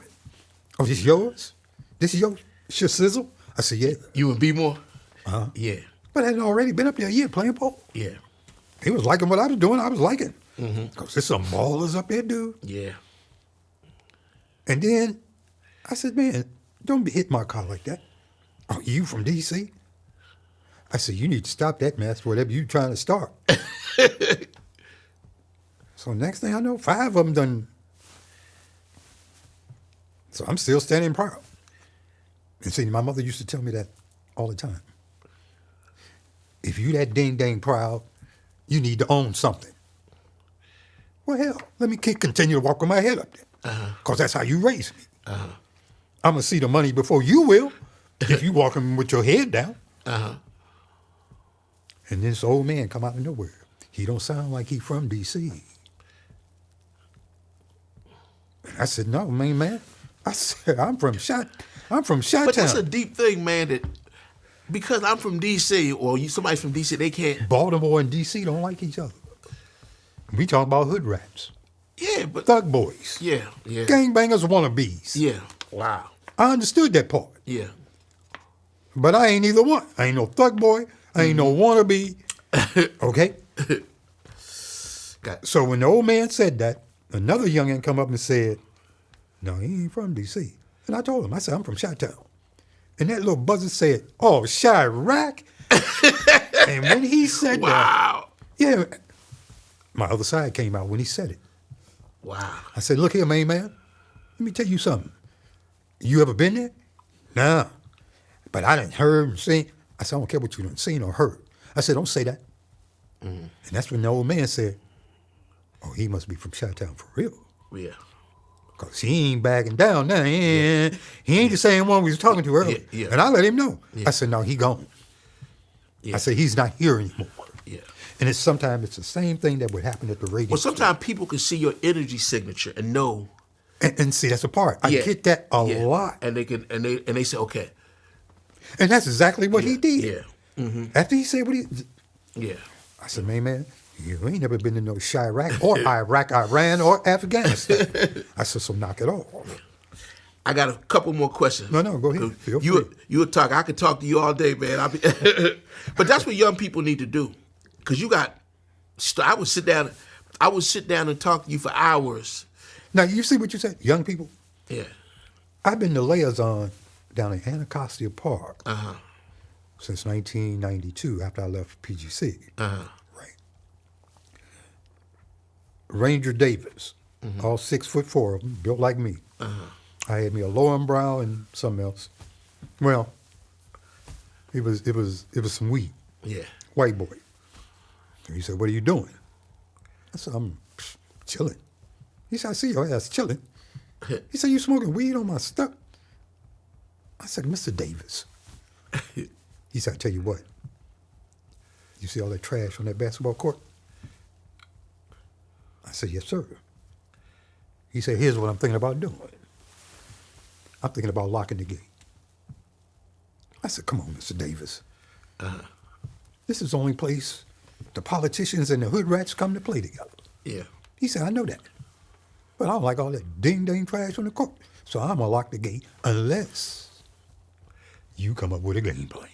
Oh, this yours? This is your sizzle? I said, yeah. You and B more? Uh-huh. Yeah. But I had already been up there a year playing pole. Yeah. He was liking what I was doing. I was liking. Because there's some ballers up there, dude. Yeah. And then I said, man, don't be hitting my car like that. Oh, you from D.C.? I said, you need to stop that mess, whatever you trying to start. So next thing I know, 5 of them done. So I'm still standing proud. And see, my mother used to tell me that all the time. If you that dang proud, you need to own something. Well, hell, let me continue to walk with my head up there. Because that's how you raised me. I'm going to see the money before you will, if you walking with your head down. And this old man come out of nowhere. He don't sound like he from D.C. And I said, no, man. I said, I'm from Chi-Town. But that's a deep thing, man, that because I'm from D.C. or somebody from D.C., they can't. Baltimore and D.C. don't like each other. We talking about hood rats. Yeah, but. Thug boys. Yeah. Gangbangers wannabes. Yeah. Wow. I understood that part. Yeah. But I ain't either one. I ain't no thug boy. I ain't no wannabe. Okay? So when the old man said that, another youngin' come up and said, no, he ain't from D.C. And I told him, I said, I'm from Chi-Town. And that little buzzer said, oh, Chirac? And when he said that, yeah, my other side came out when he said it. Wow. I said, look here, man, let me tell you something. You ever been there? No. But I done heard and seen. I said, I don't care what you done seen or heard. I said, don't say that. And that's when the old man said, oh, he must be from Chi-Town for real. Yeah. Because he ain't backing down now. He ain't the same one we was talking to earlier. Yeah. And I let him know. Yeah. I said, no, he gone. Yeah. I said, he's not here anymore. Yeah. And sometimes it's the same thing that would happen at the radio. Well, sometimes people can see your energy signature and know. And see, that's the part. I get that a lot. And they say, okay. And that's exactly what he did. Yeah. After he said what he... Yeah. I said, man, you ain't never been to no Chirac or Iraq, Iran, or Afghanistan. I said, so knock it off. I got a couple more questions. No, go ahead. Feel you free. would talk. I could talk to you all day, man. But that's what young people need to do. Because I would sit down and talk to you for hours. Now, you see what you said? Young people? Yeah. I've been the liaison down in Anacostia Park Uh-huh. since 1992 after I left PGC. Uh-huh. Right. Ranger Davis, all 6'4" of them, built like me. Uh-huh. I had me a Lowenbrow and something else. Well, it was some weed. Yeah. White boy. And he said, what are you doing? I said, I'm chilling. He said, I see your ass chilling. He said, you smoking weed on my stuff? I said, Mr. Davis. He said, I tell you what. You see all that trash on that basketball court? I said, yes, sir. He said, here's what I'm thinking about doing. I'm thinking about locking the gate. I said, come on, Mr. Davis. This is the only place the politicians and the hood rats come to play together. Yeah. He said, I know that. But I don't like all that ding-dang trash on the court. So I'm going to lock the gate unless you come up with a game plan.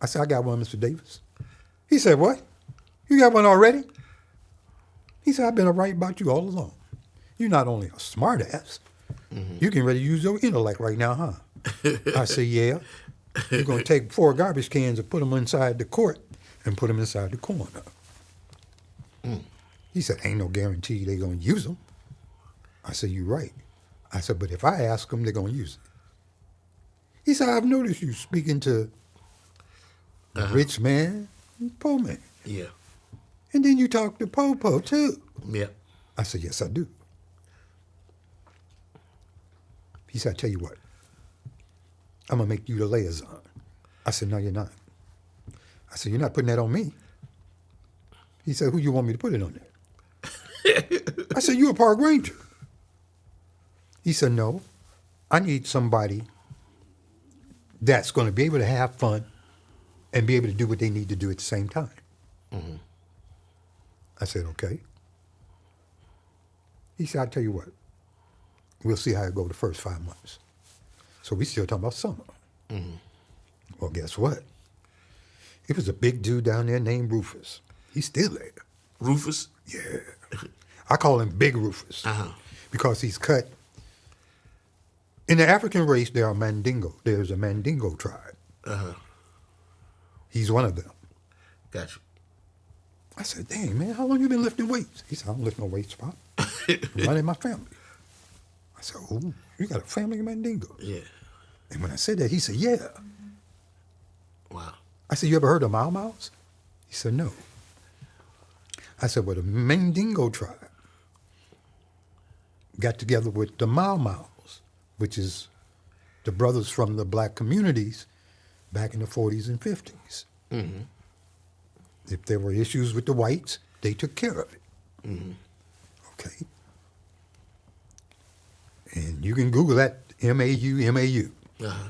I said, I got one, Mr. Davis. He said, what? You got one already? He said, I've been right about you all along. You're not only a smart ass, you can ready to use your intellect right now, huh? I said, yeah. You're going to take 4 garbage cans and put them inside the court and put them inside the corner. He said, ain't no guarantee they're going to use them. I said, you're right. I said, but if I ask them, they're going to use it. He said, I've noticed you speaking to rich man and poor man. Yeah. And then you talk to Po-Po, too. Yeah. I said, yes, I do. He said, I tell you what. I'm going to make you the liaison. I said, no, you're not. I said, you're not putting that on me. He said, who you want me to put it on there? I said, you a park ranger. He said, no, I need somebody that's going to be able to have fun and be able to do what they need to do at the same time. I said, okay. He said, I'll tell you what. We'll see how it go the first 5 months. So we still talking about summer. Mm-hmm. Well, guess what? It was a big dude down there named Rufus. He's still there. Rufus? Yeah. I call him Big Rufus because he's cut. In the African race, there are Mandingo. There's a Mandingo tribe. He's one of them. Gotcha. I said, dang, man, how long you been lifting weights? He said, I don't lift no weights, Pop. Running my family. I said, oh, you got a family of Mandingo? Yeah. And when I said that, he said, yeah. Wow. I said, you ever heard of Mau Mau's? He said, no. I said, well, the Mandingo tribe got together with the Mau Mau's, which is the brothers from the black communities back in the 40s and 50s. Mm-hmm. If there were issues with the whites, they took care of it. Mm-hmm. Okay. And you can Google that, M-A-U. Uh-huh.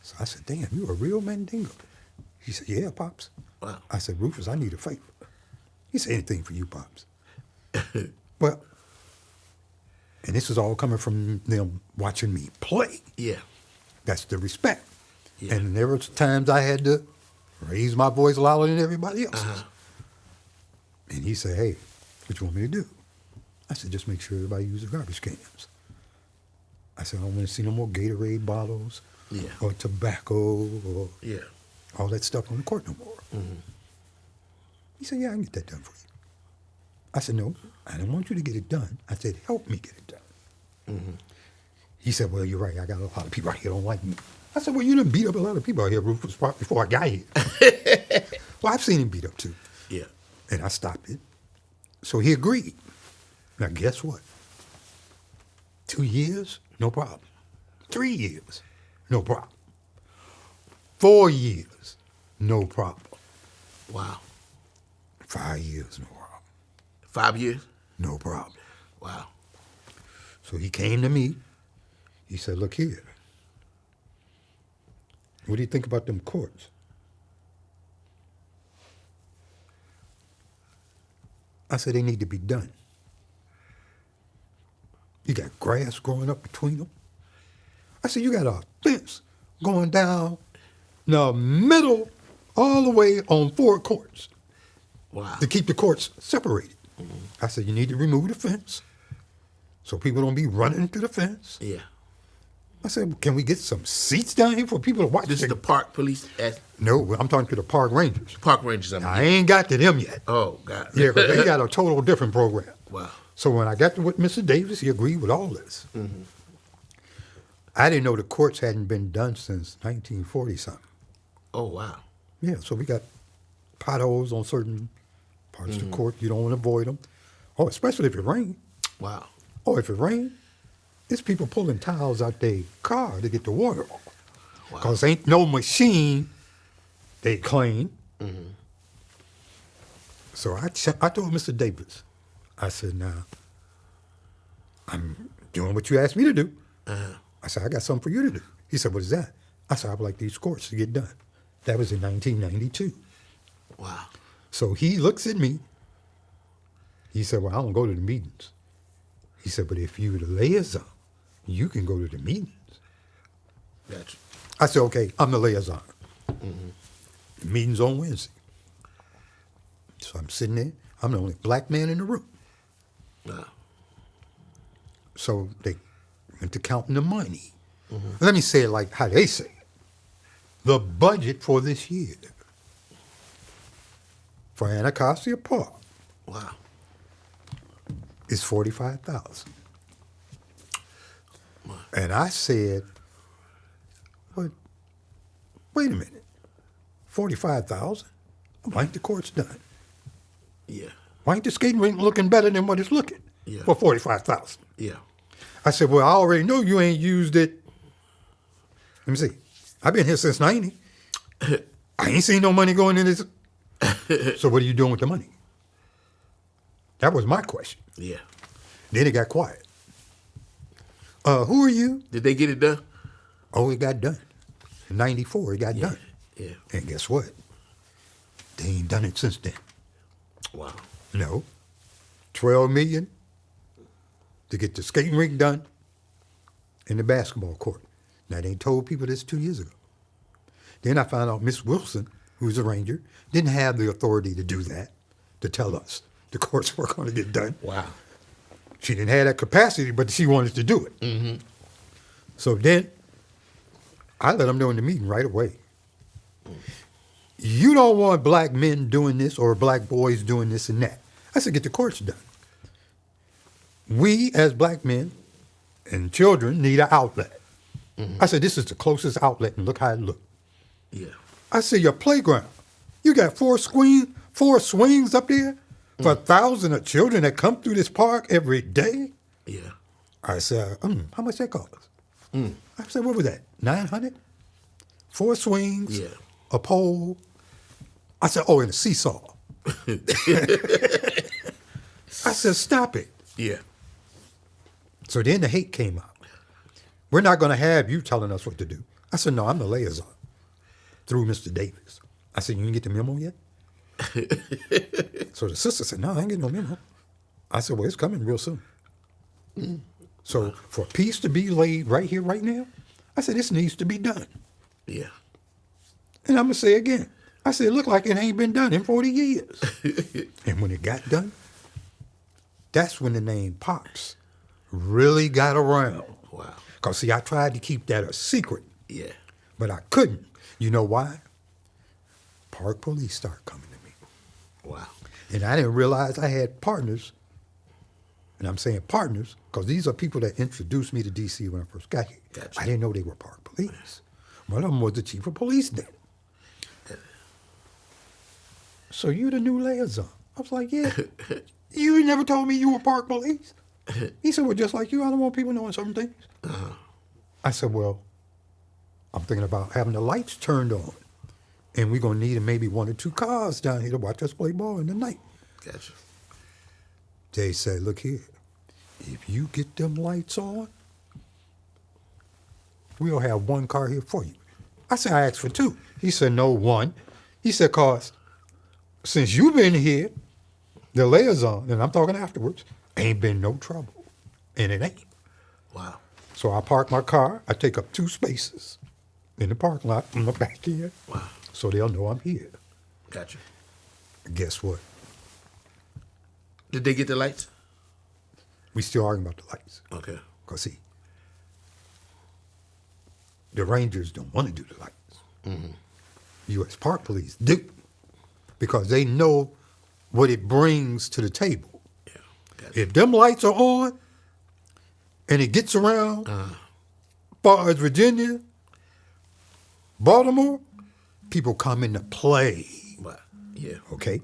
So I said, damn, you a real Mandingo? He said, yeah, Pops. Wow. I said, Rufus, I need a favor. He said, anything for you, Pops. Well, and this is all coming from them watching me play. Yeah. That's the respect. Yeah. And there was times I had to raise my voice louder than everybody else's. Uh-huh. And he said, hey, what you want me to do? I said, just make sure everybody uses garbage cans. I said, I don't want to see no more Gatorade bottles or tobacco or all that stuff on the court no more. Mm-hmm. He said, yeah, I can get that done for you. I said, no, I don't want you to get it done. I said, help me get it done. Mm-hmm. He said, well, you're right. I got a lot of people out here don't like me. I said, well, you done beat up a lot of people out here, Rufus, before I got here. Well, I've seen him beat up too. Yeah. And I stopped it. So he agreed. Now, guess what? 2 years, no problem. 3 years, no problem. 4 years, no problem. Wow. 5 years, no problem. 5 years? No problem. Wow. So he came to me. He said, look here. What do you think about them courts? I said, they need to be done. You got grass growing up between them. I said, you got a fence going down the middle all the way on 4 courts. Wow. To keep the courts separated. Mm-hmm. I said, you need to remove the fence so people don't be running into the fence. Yeah. I said, can we get some seats down here for people to watch? This is the park police? No, I'm talking to the park rangers. Park rangers, I ain't got to them yet. Oh, God. Yeah, because they got a total different program. Wow. So when I got to with Mr. Davis, he agreed with all this. Mm-hmm. I didn't know the courts hadn't been done since 1940-something. Oh, wow. Yeah, so we got potholes on certain parts of the court. You don't want to avoid them. Oh, especially if it rains. Wow. Oh, if it rains, there's people pulling tiles out their car to get the water off. Because ain't no machine they claim. Mm-hmm. So I told Mr. Davis, I said, now, I'm doing what you asked me to do. Uh-huh. I said, I got something for you to do. He said, what is that? I said, I'd like these courts to get done. That was in 1992. Wow. So he looks at me. He said, well, I don't go to the meetings. He said, but if you're the liaison, you can go to the meetings. Gotcha. I said, okay, I'm the liaison. Mm-hmm. The meeting's on Wednesday. So I'm sitting there. I'm the only black man in the room. Wow. So they went to counting the money. Mm-hmm. Let me say it like how they say it. The budget for this year for Anacostia Park is $45,000. Wow. And I said, but wait a minute, $45,000? Why ain't the court's done? Yeah. Why ain't the skating rink looking better than what it's looking for $45,000? Yeah. I said, well, I already know you ain't used it. Let me see. I've been here since 90. I ain't seen no money going in this. So what are you doing with the money? That was my question. Yeah. Then it got quiet. Who are you? Did they get it done? Oh, it got done. In 94, it got done. Yeah. And guess what? They ain't done it since then. Wow. No. 12 million to get the skating rink done and the basketball court. Now, they told people this 2 years ago. Then I found out Miss Wilson, who's a ranger, didn't have the authority to do that, to tell us the courts were going to get done. Wow. She didn't have that capacity, but she wanted to do it. Mm-hmm. So then I let them know in the meeting right away. You don't want black men doing this or black boys doing this and that. I said, get the courts done. We as black men and children need an outlet. Mm-hmm. I said, this is the closest outlet, and look how it looks. Yeah. I said, your playground. You got four swings up there for 1,000 of children that come through this park every day. Yeah. I said, how much that cost? I said, what was that? 900? 4 swings, yeah, a pole. I said, and a seesaw. I said, stop it. Yeah. So then the hate came out. We're not going to have you telling us what to do. I said, no, I'm the liaison through Mr. Davis. I said, you didn't get the memo yet? So the sister said, no, I ain't getting no memo. I said, well, it's coming real soon. So for peace to be laid right here, right now, I said, this needs to be done. Yeah. And I'm going to say again, I said, it looked like it ain't been done in 40 years. And when it got done, that's when the name Pops really got around. Wow. Because, see, I tried to keep that a secret. Yeah. But I couldn't. You know why? Park police started coming to me. Wow. And I didn't realize I had partners. And I'm saying partners because these are people that introduced me to D.C. when I first got here. Gotcha. I didn't know they were park police. One of them was the chief of police then. So you the new liaison. I was like, yeah. You never told me you were park police. He said, well, just like you, I don't want people knowing certain things. Uh-huh. I said, well, I'm thinking about having the lights turned on. And we're going to need maybe 1 or 2 cars down here to watch us play ball in the night. Gotcha. They said, look here, if you get them lights on, we'll have 1 car here for you. I said, I asked for 2. He said, no, 1. He said, cause since you've been here, the liaison, and I'm talking afterwards, ain't been no trouble. And it ain't. Wow. So I park my car. I take up 2 spaces in the parking lot from the back end. Wow. So they'll know I'm here. Gotcha. Guess what? Did they get the lights? We still arguing about the lights. Okay. Because, see, the Rangers don't want to do the lights. Mm-hmm. U.S. Park Police do. Because they know what it brings to the table. Yeah. Gotcha. If them lights are on and it gets around far as Virginia, Baltimore, people come into play. Wow. Yeah. Okay?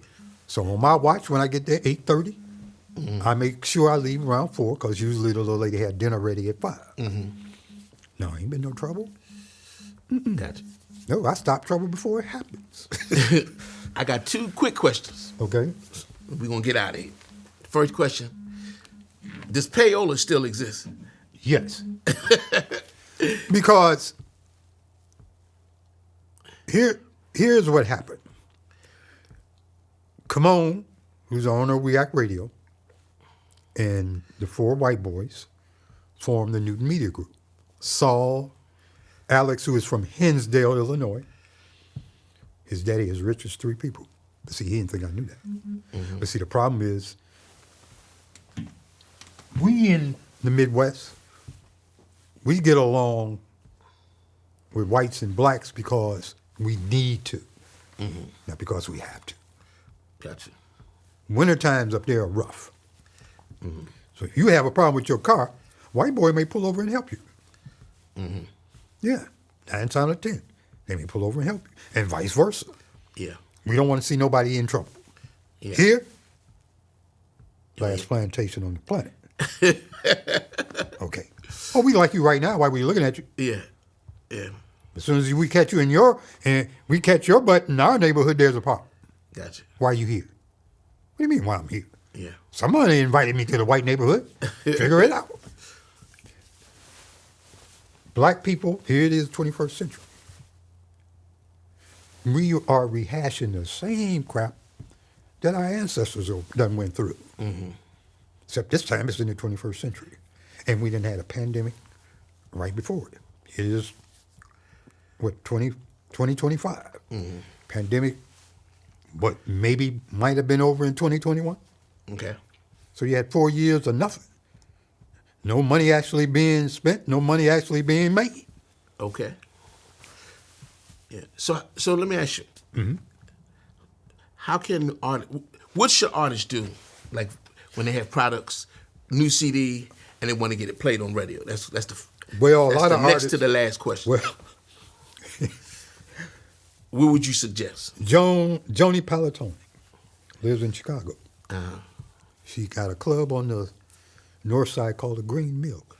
So on my watch, when I get there, 8:30, I make sure I leave around 4 because usually the little lady had dinner ready at 5. Mm-hmm. No, ain't been no trouble. Gotcha. No, I stop trouble before it happens. I got 2 quick questions. Okay. We're going to get out of here. First question, does payola still exist? Yes. Because here's what happened. Camone, who's the owner of We Act Radio, and the 4 white boys formed the Newton Media Group. Saul, Alex, who is from Hinsdale, Illinois. His daddy is rich as 3 people. But see, he didn't think I knew that. Mm-hmm. But see, the problem is, we in the Midwest, we get along with whites and blacks because we need to, not because we have to. Gotcha. Winter times up there are rough. Mm-hmm. So if you have a problem with your car, white boy may pull over and help you. Mm-hmm. Yeah, 9 out of 10. They may pull over and help you, and vice versa. Yeah. We don't want to see nobody in trouble. Yeah. Here, last plantation on the planet. Okay. Oh, we like you right now. Why we looking at you? Yeah. Yeah. As soon as we catch you and we catch your butt in our neighborhood, there's a problem. Gotcha. Why are you here? What do you mean why I'm here? Yeah. Somebody invited me to the white neighborhood. Figure it out. Black people, here it is, 21st century. We are rehashing the same crap that our ancestors done went through. Except this time it's in the 21st century. And we didn't had a pandemic right before it. It is, 2025. Pandemic, but maybe might have been over in 2021. Okay. So you had 4 years of nothing. No money actually being spent, no money actually being made. Okay. Yeah. So let me ask you. How can what should artists do, like when they have products, new CD, and they want to get it played on radio? That's the Well, a that's lot the of next artists, to the last question. well, What would you suggest? Joni Palatoni lives in Chicago. Uh-huh. She got a club on the north side called the Green Milk.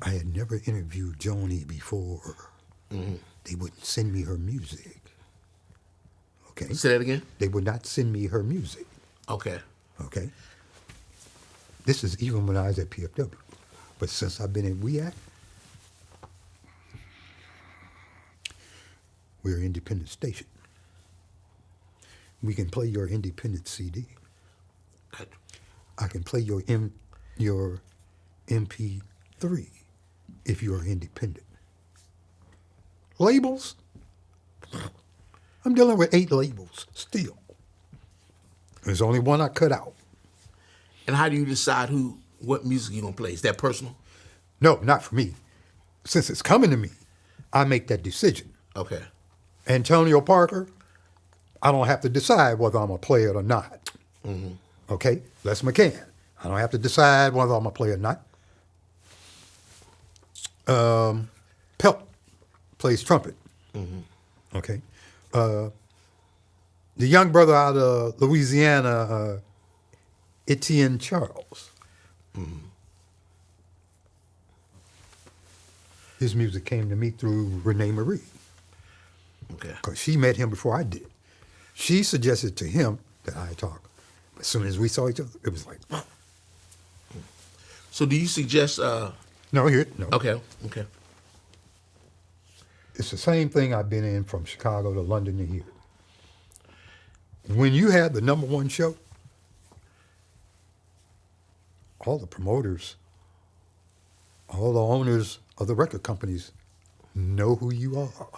I had never interviewed Joni before. They wouldn't send me her music. Okay? Say that again? They would not send me her music. Okay. Okay? This is even when I was at PFW. But since I've been at WEAC, we're an independent station. We can play your independent CD. Good. I can play your MP3 if you are independent. Labels? I'm dealing with 8 labels still. There's only one I cut out. And how do you decide what music you're gonna play? Is that personal? No, not for me. Since it's coming to me, I make that decision. Okay. Antonio Parker, I don't have to decide whether I'm going to play it or not. Okay? Les McCann, I don't have to decide whether I'm going to play it or not. Pelt plays trumpet. Okay? The young brother out of Louisiana, Etienne Charles. His music came to me through Renee Marie. Okay. Because she met him before I did. She suggested to him that I talk. As soon as we saw each other, it was like, So do you suggest? no, here, no. Okay. Okay. It's the same thing I've been in from Chicago to London to here. When you have the #1 show, all the promoters, all the owners of the record companies know who you are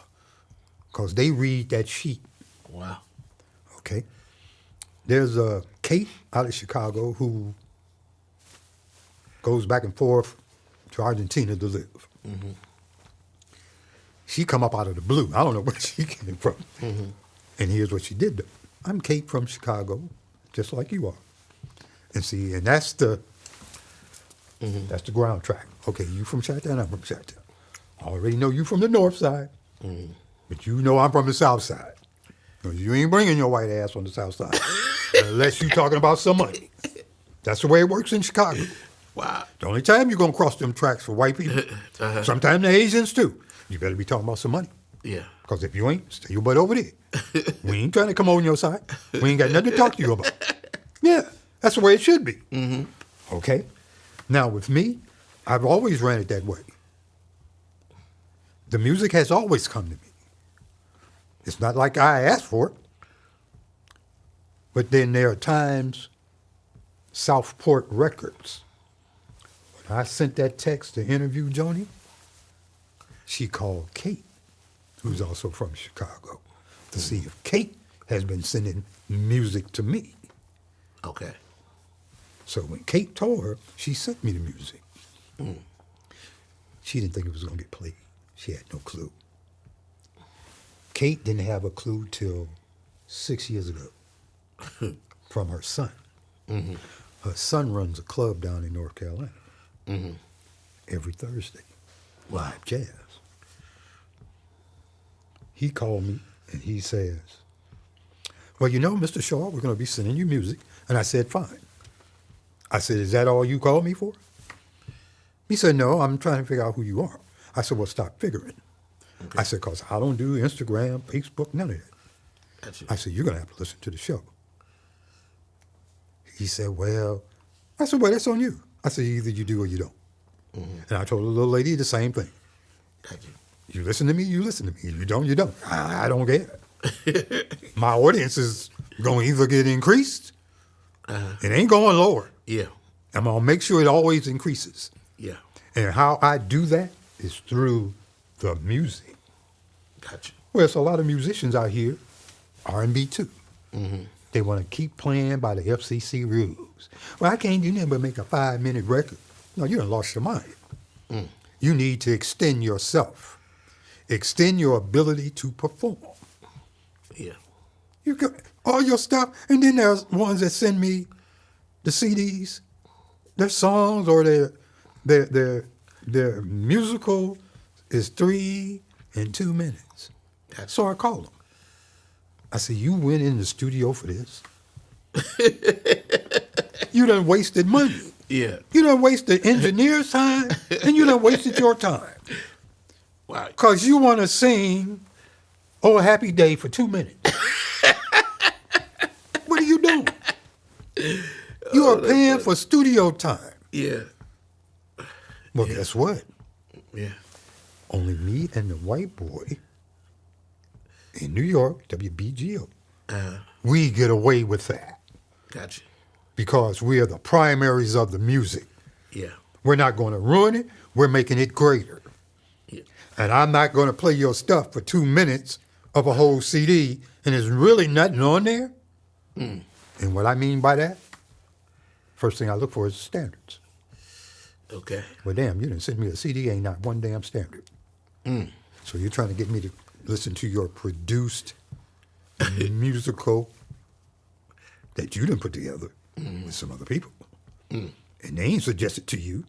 because they read that sheet. Wow. Okay? There's a Kate out of Chicago who goes back and forth to Argentina to live. She come up out of the blue. I don't know where she came from. And here's what she did though. I'm Kate from Chicago, just like you are. And see, and that's the ground track. Okay, you from Chi-Town, I'm from Chi-Town. I already know you from the north side, but you know I'm from the south side. You ain't bringing your white ass on the south side unless you talking about some money. That's the way it works in Chicago. Wow. The only time you're going to cross them tracks for white people, sometimes the Asians too, you better be talking about some money. Yeah. Because if you ain't, stay your butt over there. We ain't trying to come on your side. We ain't got nothing to talk to you about. Yeah, that's the way it should be. Okay? Now, with me, I've always ran it that way. The music has always come to me. It's not like I asked for it. But then there are times, Southport Records, when I sent that text to interview Joni, she called Kate, who's also from Chicago, to see if Kate has been sending music to me. Okay. So when Kate told her, she sent me the music. She didn't think it was going to get played. She had no clue. Kate didn't have a clue till 6 years ago from her son. Her son runs a club down in North Carolina every Thursday, live jazz. He called me and he says, well, you know, Mr. Shaw, we're going to be sending you music. And I said, fine. I said, is that all you called me for? He said, no, I'm trying to figure out who you are. I said, well, stop figuring. Okay. I said, because I don't do Instagram, Facebook, none of that. Gotcha. I said, you're going to have to listen to the show. He said, well, I said, well, that's on you. I said, either you do or you don't. And I told the little lady the same thing. Gotcha. You listen to me, you listen to me. You don't, you don't. I don't care. My audience is going to either get increased, it ain't going lower. Yeah. I'm going to make sure it always increases. Yeah. And how I do that is through the music. Gotcha. Well, there's a lot of musicians out here, R&B too. They want to keep playing by the FCC rules. Well, I can't do nothing but make a 5-minute record. No, you done lost your mind. You need to extend yourself. Extend your ability to perform. Yeah. You got all your stuff, and then there's ones that send me the CDs, their songs, or their musical is 3 and 2 minutes. Gotcha. So I call them. I say, you went in the studio for this. You done wasted money. Yeah. You done wasted engineer's time, and you done wasted your time. Wow. Because you want to sing Oh Happy Day for 2 minutes. What are you doing? You are paying for studio time. Yeah. Well, guess what? Yeah. Only me and the white boy in New York, WPGC, we get away with that Gotcha. because we are the primaries of the music. Yeah. We're not going to ruin it. We're making it greater. Yeah. And I'm not going to play your stuff for 2 minutes of a whole CD and there's really nothing on there. And what I mean by that, first thing I look for is standards. Okay. Well, damn, you didn't send me a CD, ain't not one damn standard. So you're trying to get me to listen to your produced musical that you didn't put together with some other people. And they ain't suggested to you,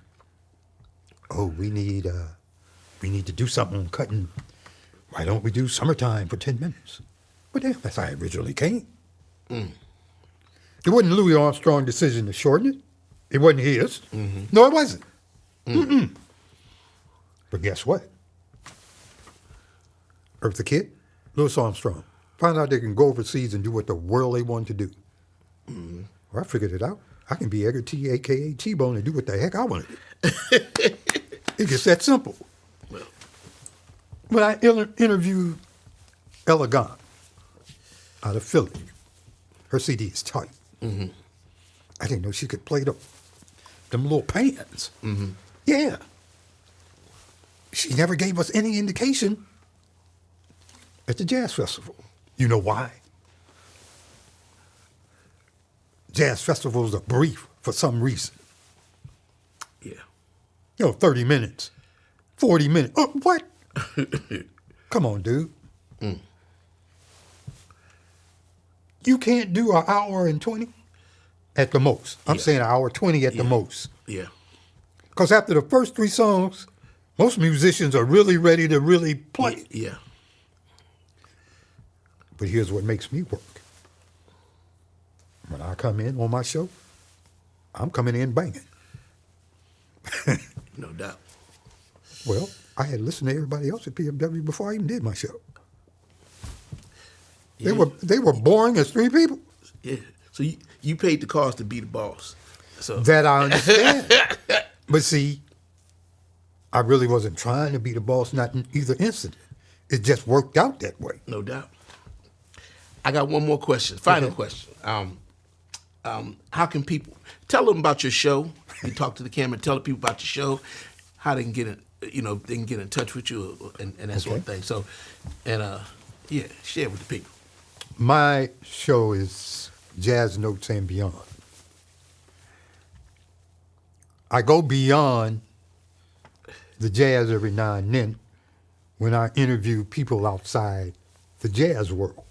oh, we need to do something on cutting. Why don't we do Summertime for 10 minutes? But damn, that's how I originally came. It wasn't Louis Armstrong's decision to shorten it. It wasn't his. No, it wasn't. But guess what? Eartha Kitt, Louis Armstrong, found out they can go overseas and do what the world they want to do. Well, I figured it out. I can be Edgar T, a.k.a. T-Bone, and do what the heck I want to do. It's just that simple. When I interviewed Ella Gant out of Philly, her CD is tight. I didn't know she could play them little pans. Yeah. She never gave us any indication at the jazz festival. You know why? Jazz festivals are brief for some reason. Yeah. 30 minutes, 40 minutes. Oh, what? Come on, dude. You can't do an hour and 20 at the most. I'm saying an hour 20 at the most. Yeah. Because after the first 3 songs, most musicians are really ready to really play. Yeah. But here's what makes me work. When I come in on my show, I'm coming in banging. No doubt. Well, I had listened to everybody else at PFW before I even did my show. Yeah. They were boring as 3 people. Yeah. So you paid the cost to be the boss. So That I understand. But see, I really wasn't trying to be the boss, not in either incident. It just worked out that way. no doubt. I got one more question. Final question. How can people tell them about your show? You talk to the camera, tell the people about your show, how they can get in, they can get in touch with you and that sort of thing. So, share with the people. My show is Jazz Notes and Beyond. I go beyond the jazz every now and then when I interview people outside the jazz world.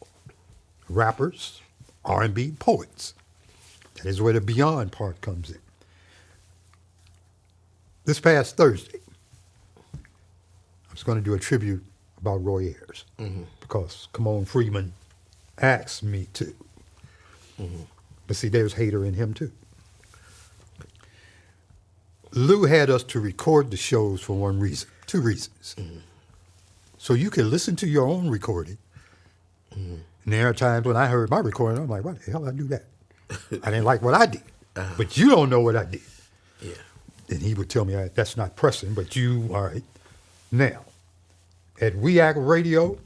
Rappers, R&B, poets. That is where the beyond part comes in. This past Thursday, I was going to do a tribute about Roy Ayers because Kamon Freeman asked me to. But see, there's hater in him too. Lou had us to record the shows for one reason, 2 reasons. So you can listen to your own recording. And there are times when I heard my recording, I'm like, why the hell did I do that? I didn't like what I did. But you don't know what I did. Yeah. And he would tell me, that's not pressing, but you, all right. Now, at WEAC Radio,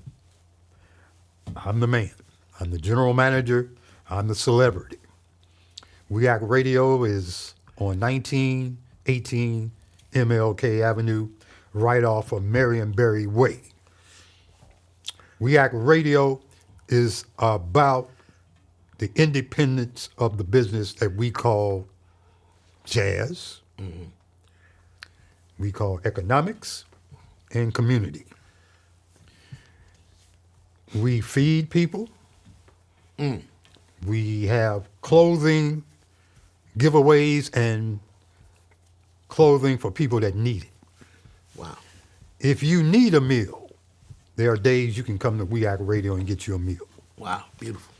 I'm the man. I'm the general manager. I'm the celebrity. We Act Radio is on 1918 MLK Avenue, right off of Marionberry Way. We Act Radio is about the independence of the business that we call jazz, we call economics, and community. We feed people. We have clothing, giveaways, and clothing for people that need it. Wow. If you need a meal, there are days you can come to We Act Radio and get you a meal. Wow. Beautiful.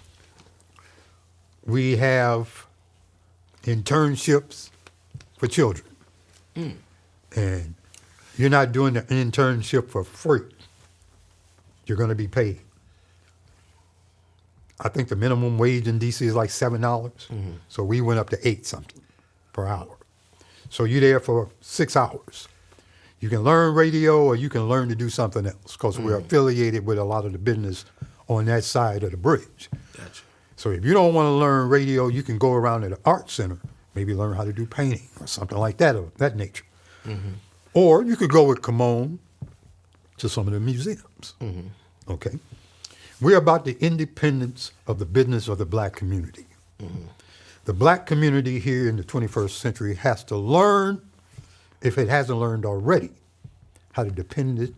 We have internships for children. And you're not doing the internship for free. You're going to be paid. I think the minimum wage in DC is like $7. So we went up to 8 something per hour. So you're there for 6 hours. You can learn radio or you can learn to do something else because we're affiliated with a lot of the business on that side of the bridge. Gotcha. So if you don't want to learn radio, you can go around to the art center, maybe learn how to do painting or something like that of that nature. Or you could go with Kimon to some of the museums. Okay? We're about the independence of the business of the black community. The black community here in the 21st century has to learn, if it hasn't learned already, how dependent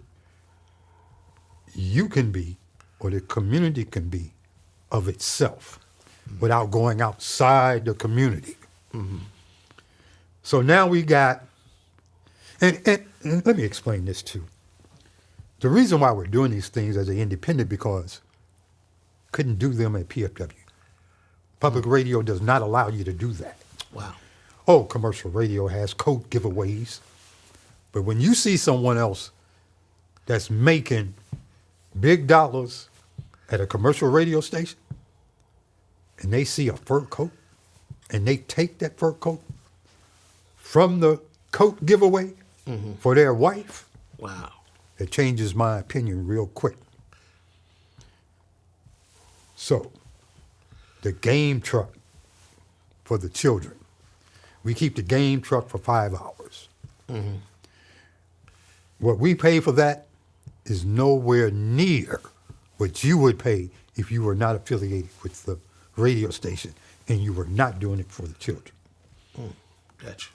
you can be or the community can be of itself without going outside the community. So now we got, and let me explain this too. The reason why we're doing these things as an independent because couldn't do them at PFW. Public radio does not allow you to do that. Wow. Oh, commercial radio has coat giveaways. But when you see someone else that's making big dollars at a commercial radio station and they see a fur coat and they take that fur coat from the coat giveaway for their wife, Wow. it changes my opinion real quick. So, the game truck for the children. We keep the game truck for 5 hours. What we pay for that is nowhere near what you would pay if you were not affiliated with the radio station and you were not doing it for the children. Gotcha.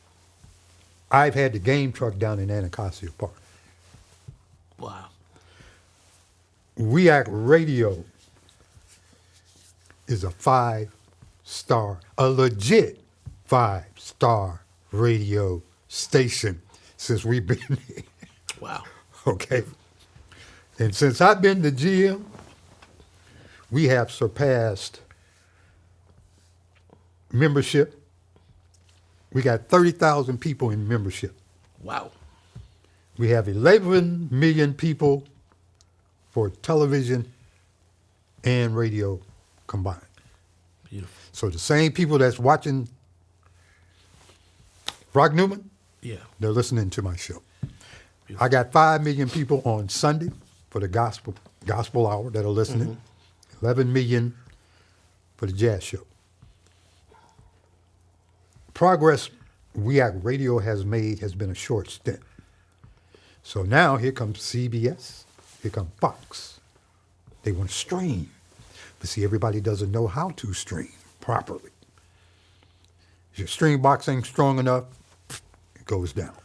I've had the game truck down in Anacostia Park. Wow. We Act Radio is a 5-star, a legit 5-star radio station since we've been here. Wow. Okay. And since I've been the GM, we have surpassed membership. We got 30,000 people in membership. Wow. We have 11 million people for television and radio combined. Beautiful. So the same people that's watching Rock Newman, Yeah. they're listening to my show. I got 5 million people on Sunday for the gospel hour that are listening. 11 million for the jazz show. Progress We Act Radio has made has been a short stint. So now here comes CBS, here comes Fox. They want to stream. But see, everybody doesn't know how to stream properly. If your stream box ain't strong enough, it goes down.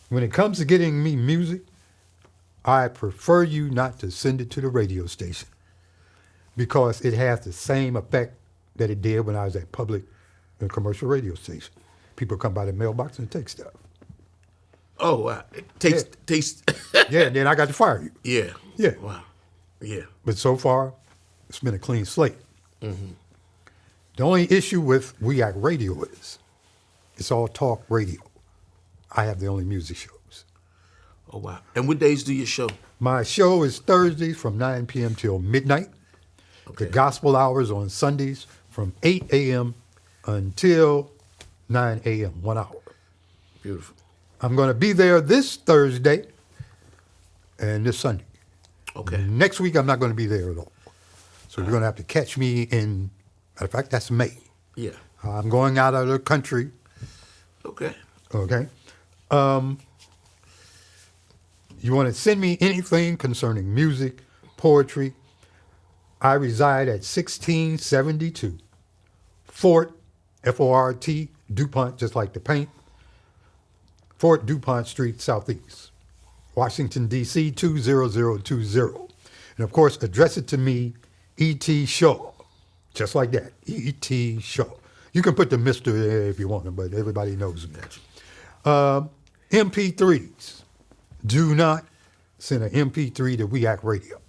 When it comes to getting me music, I prefer you not to send it to the radio station because it has the same effect that it did when I was at public and commercial radio station. People come by the mailbox and take stuff. Oh, wow. It takes. Yeah, and then I got to fire you. Yeah. Yeah. Wow. Yeah. But so far, it's been a clean slate. The only issue with We Act Radio is it's all talk radio. I have the only music shows. Oh, wow. And what days do you show? My show is Thursdays from 9 p.m. till midnight. Okay. The gospel hours on Sundays from 8 a.m. until 9 a.m., 1 hour. Beautiful. I'm going to be there this Thursday and this Sunday. Okay. Next week, I'm not going to be there at all. So you're going to have to catch me in, matter of fact, that's May. Yeah. I'm going out of the country. Okay. Okay. You want to send me anything concerning music, poetry. I reside at 1672 Fort, F-O-R-T, DuPont, just like the paint, Fort DuPont Street, Southeast, Washington, D.C., 20020. And, of course, address it to me, E.T. Shaw, just like that, E.T. Shaw. You can put the Mr. there if you want to, but everybody knows me. MP3s. Do not send an MP3 to WEAC Radio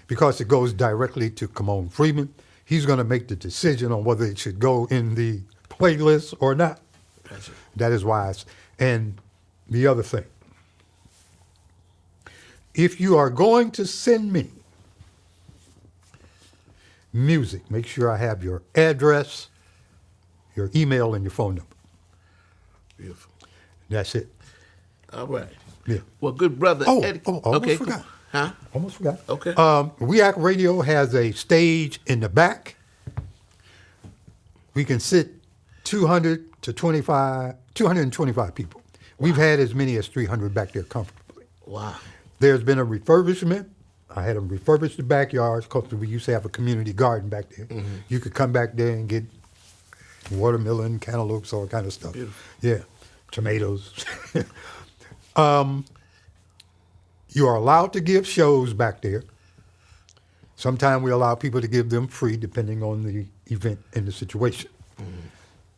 because it goes directly to Kamon Freeman. He's going to make the decision on whether it should go in the playlist or not. Gotcha. That is wise. And the other thing, if you are going to send me music, make sure I have your address, your email, and your phone number. Beautiful. That's it. All right. Yeah. Well, good brother. Almost okay, forgot. cool. Huh? Almost forgot. Okay. WEAC Radio has a stage in the back. We can sit 225 people. We've had as many as 300 back there comfortably. Wow. There's been a refurbishment. I had them refurbish the backyards because we used to have a community garden back there. Mm-hmm. You could come back there and get watermelon, cantaloupes, all kind of stuff. Beautiful. Yeah, tomatoes. You are allowed to give shows back there. Sometimes we allow people to give them free depending on the event and the situation. Mm-hmm.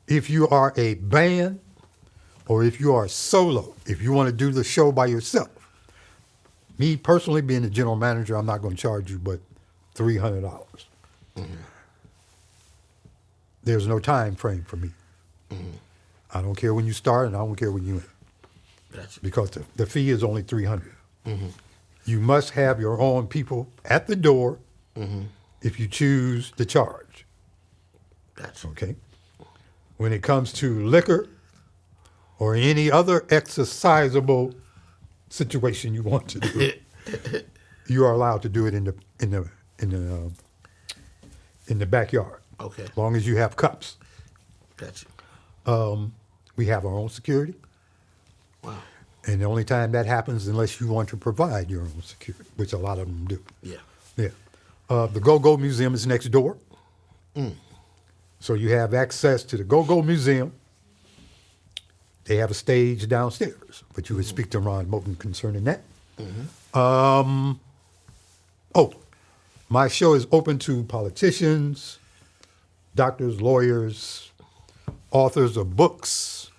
If you are a band or if you are solo, if you want to do the show by yourself, me personally being the general manager, I'm not going to charge you but $300. Mm-hmm. There's no time frame for me. Mm-hmm. I don't care when you start and I don't care when you end. Gotcha. Because the fee is only $300. Mm-hmm. You must have your own people at the door if you choose to charge. Gotcha. Okay. When it comes to liquor or any other exercisable situation you want to do, you are allowed to do it in the backyard. Okay. As long as you have cups. Gotcha. We have our own security. Wow. And the only time that happens unless you want to provide your own security, which a lot of them do. Yeah. Yeah. The Go-Go Museum is next door. Mm. So you have access to the Go-Go Museum. They have a stage downstairs, but you would speak to Ron Moten concerning that. Mm-hmm. My show is open to politicians, doctors, lawyers, authors of books,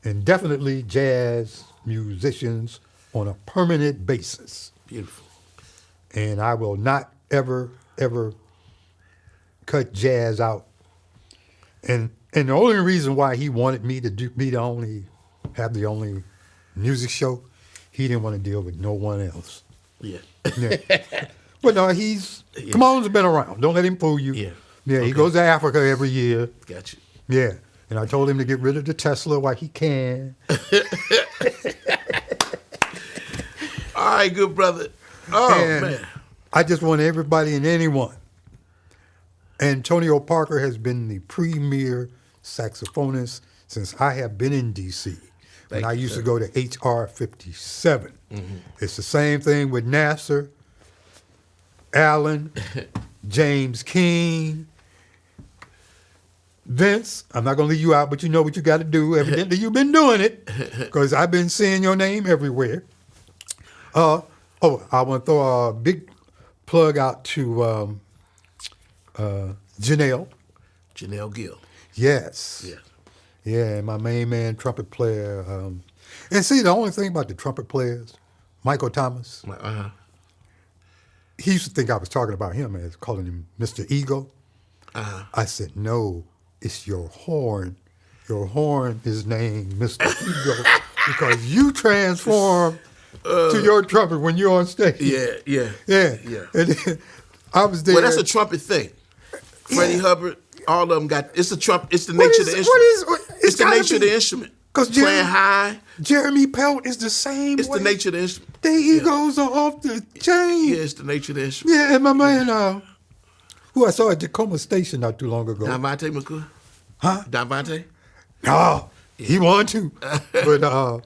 and definitely jazz musicians on a permanent basis. Beautiful. And I will not ever cut jazz out. And the only reason why he wanted me to have the only music show, he didn't want to deal with no one else. Yeah. Yeah. But no, Kamon's been around. Don't let him fool you. Yeah. Yeah, Okay. He goes to Africa every year. Gotcha. Yeah. And I told him to get rid of the Tesla while he can. All right, good brother. Oh, And man. I just want everybody and anyone. Antonio Parker has been the premier saxophonist since I have been in D.C. When I used to go to HR 57. Mm-hmm. It's the same thing with Nasser, Allen, James King, Vince. I'm not going to leave you out, but you know what you got to do. Evidently, you've been doing it because I've been seeing your name everywhere. I want to throw a big plug out to Janelle. Janelle Gill. Yes. Yeah. Yeah, my main man, trumpet player. And see, the only thing about the trumpet players, Michael Thomas, he used to think I was talking about him as calling him Mr. Ego. I said, no, it's your horn. Your horn is named Mr. Ego because you transform to your trumpet when you're on stage. Yeah. And then I was there. Well, that's a trumpet thing. Freddie Hubbard, all of them got. It's a trumpet. It's the nature of the instrument. It's the nature of the instrument. Because playing high. Jeremy Pelt is the same It's way. the nature of the instrument. The egos are off the chain. Yeah, it's the nature of the instrument. Yeah, and my man, who I saw at Tacoma Station not too long ago. Davante McCoy? Huh? Davante? No, he won too. But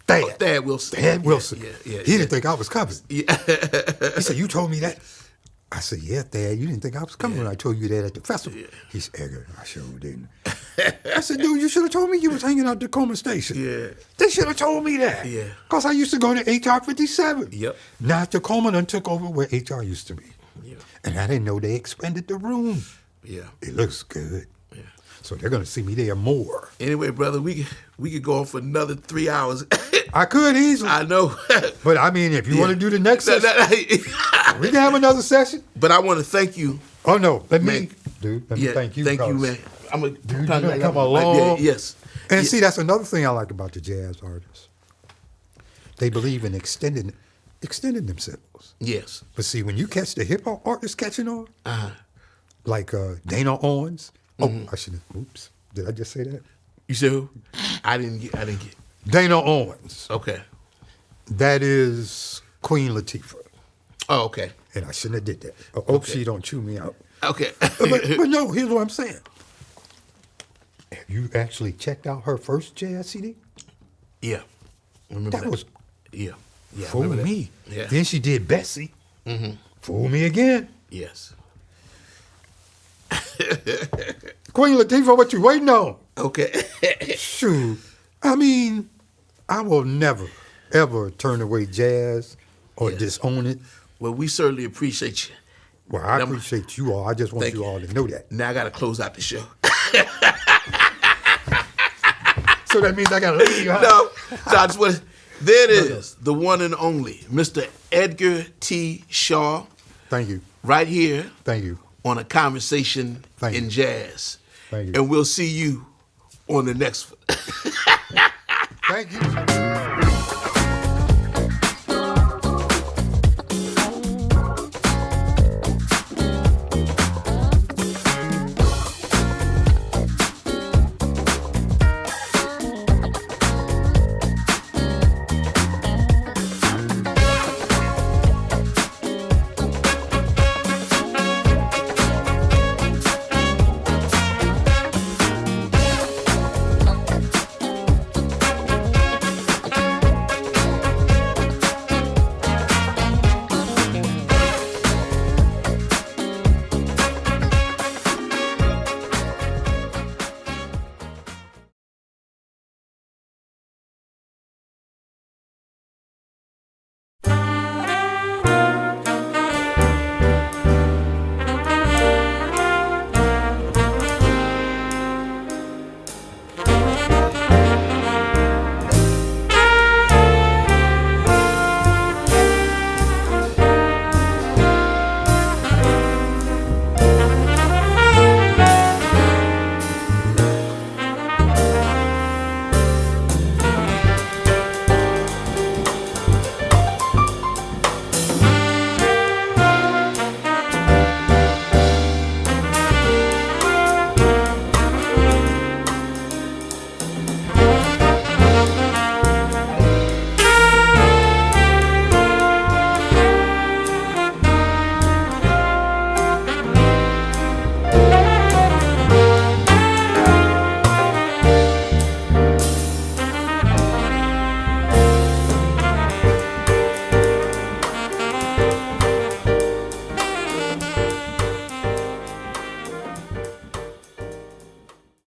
Thad. Thad Wilson. Thad Wilson. Yeah. He didn't think I was coming. Yeah. He said, "You told me that." I said, "Yeah, Thad, you didn't think I was coming when I told you that at the festival." Yeah. He said, "Edgar, I sure didn't." I said, "Dude, you should have told me you was hanging out at Tacoma Station." Yeah. They should have told me that. Yeah. Because I used to go to HR 57. Yep. Now Tacoma done took over where HR used to be. Yeah. And I didn't know they expanded the room. Yeah. It looks good. Yeah. So they're going to see me there more. Anyway, brother, we could go on for another 3 hours. I could easily. I know. But I mean, if you want to do the next session, we can have another session. But I want to thank you. Oh, no. Let me thank you. Thank you, man. I'm Dude, you done come along. Yes. And see, that's another thing I like about the jazz artists. They believe in extending themselves. Yes. But see, when you catch the hip hop artists catching on, Uh-huh. like Dana Owens. Oh, I shouldn't. Oops. Did I just say that? You said who? I didn't get. Dana Owens. Okay. That is Queen Latifah. Oh, okay. And I shouldn't have did that. I hope she don't chew me out. Okay. But no, here's what I'm saying. Have you actually checked out her first jazz CD? Yeah. Remember That was Yeah. Yeah. Fool remember that? Me. Yeah. Then she did Bessie. Mm-hmm. Fool Me Again. Yes. Queen Latifah, what you waiting on? Okay. Shoot. I mean, I will never, ever turn away jazz or Yes. disown it. Well, we certainly appreciate you. Well, I Now- appreciate you all. I just want Thank you you. all to know that. Now I got to close out the show. So that means I got to leave you. Huh? No, so I just want. There it is, the one and only Mr. Edgar T. Shaw, Thank you. right here Thank you. on A Conversation Thank in you. Jazz. Thank you. And we'll see you on the next one. Thank you.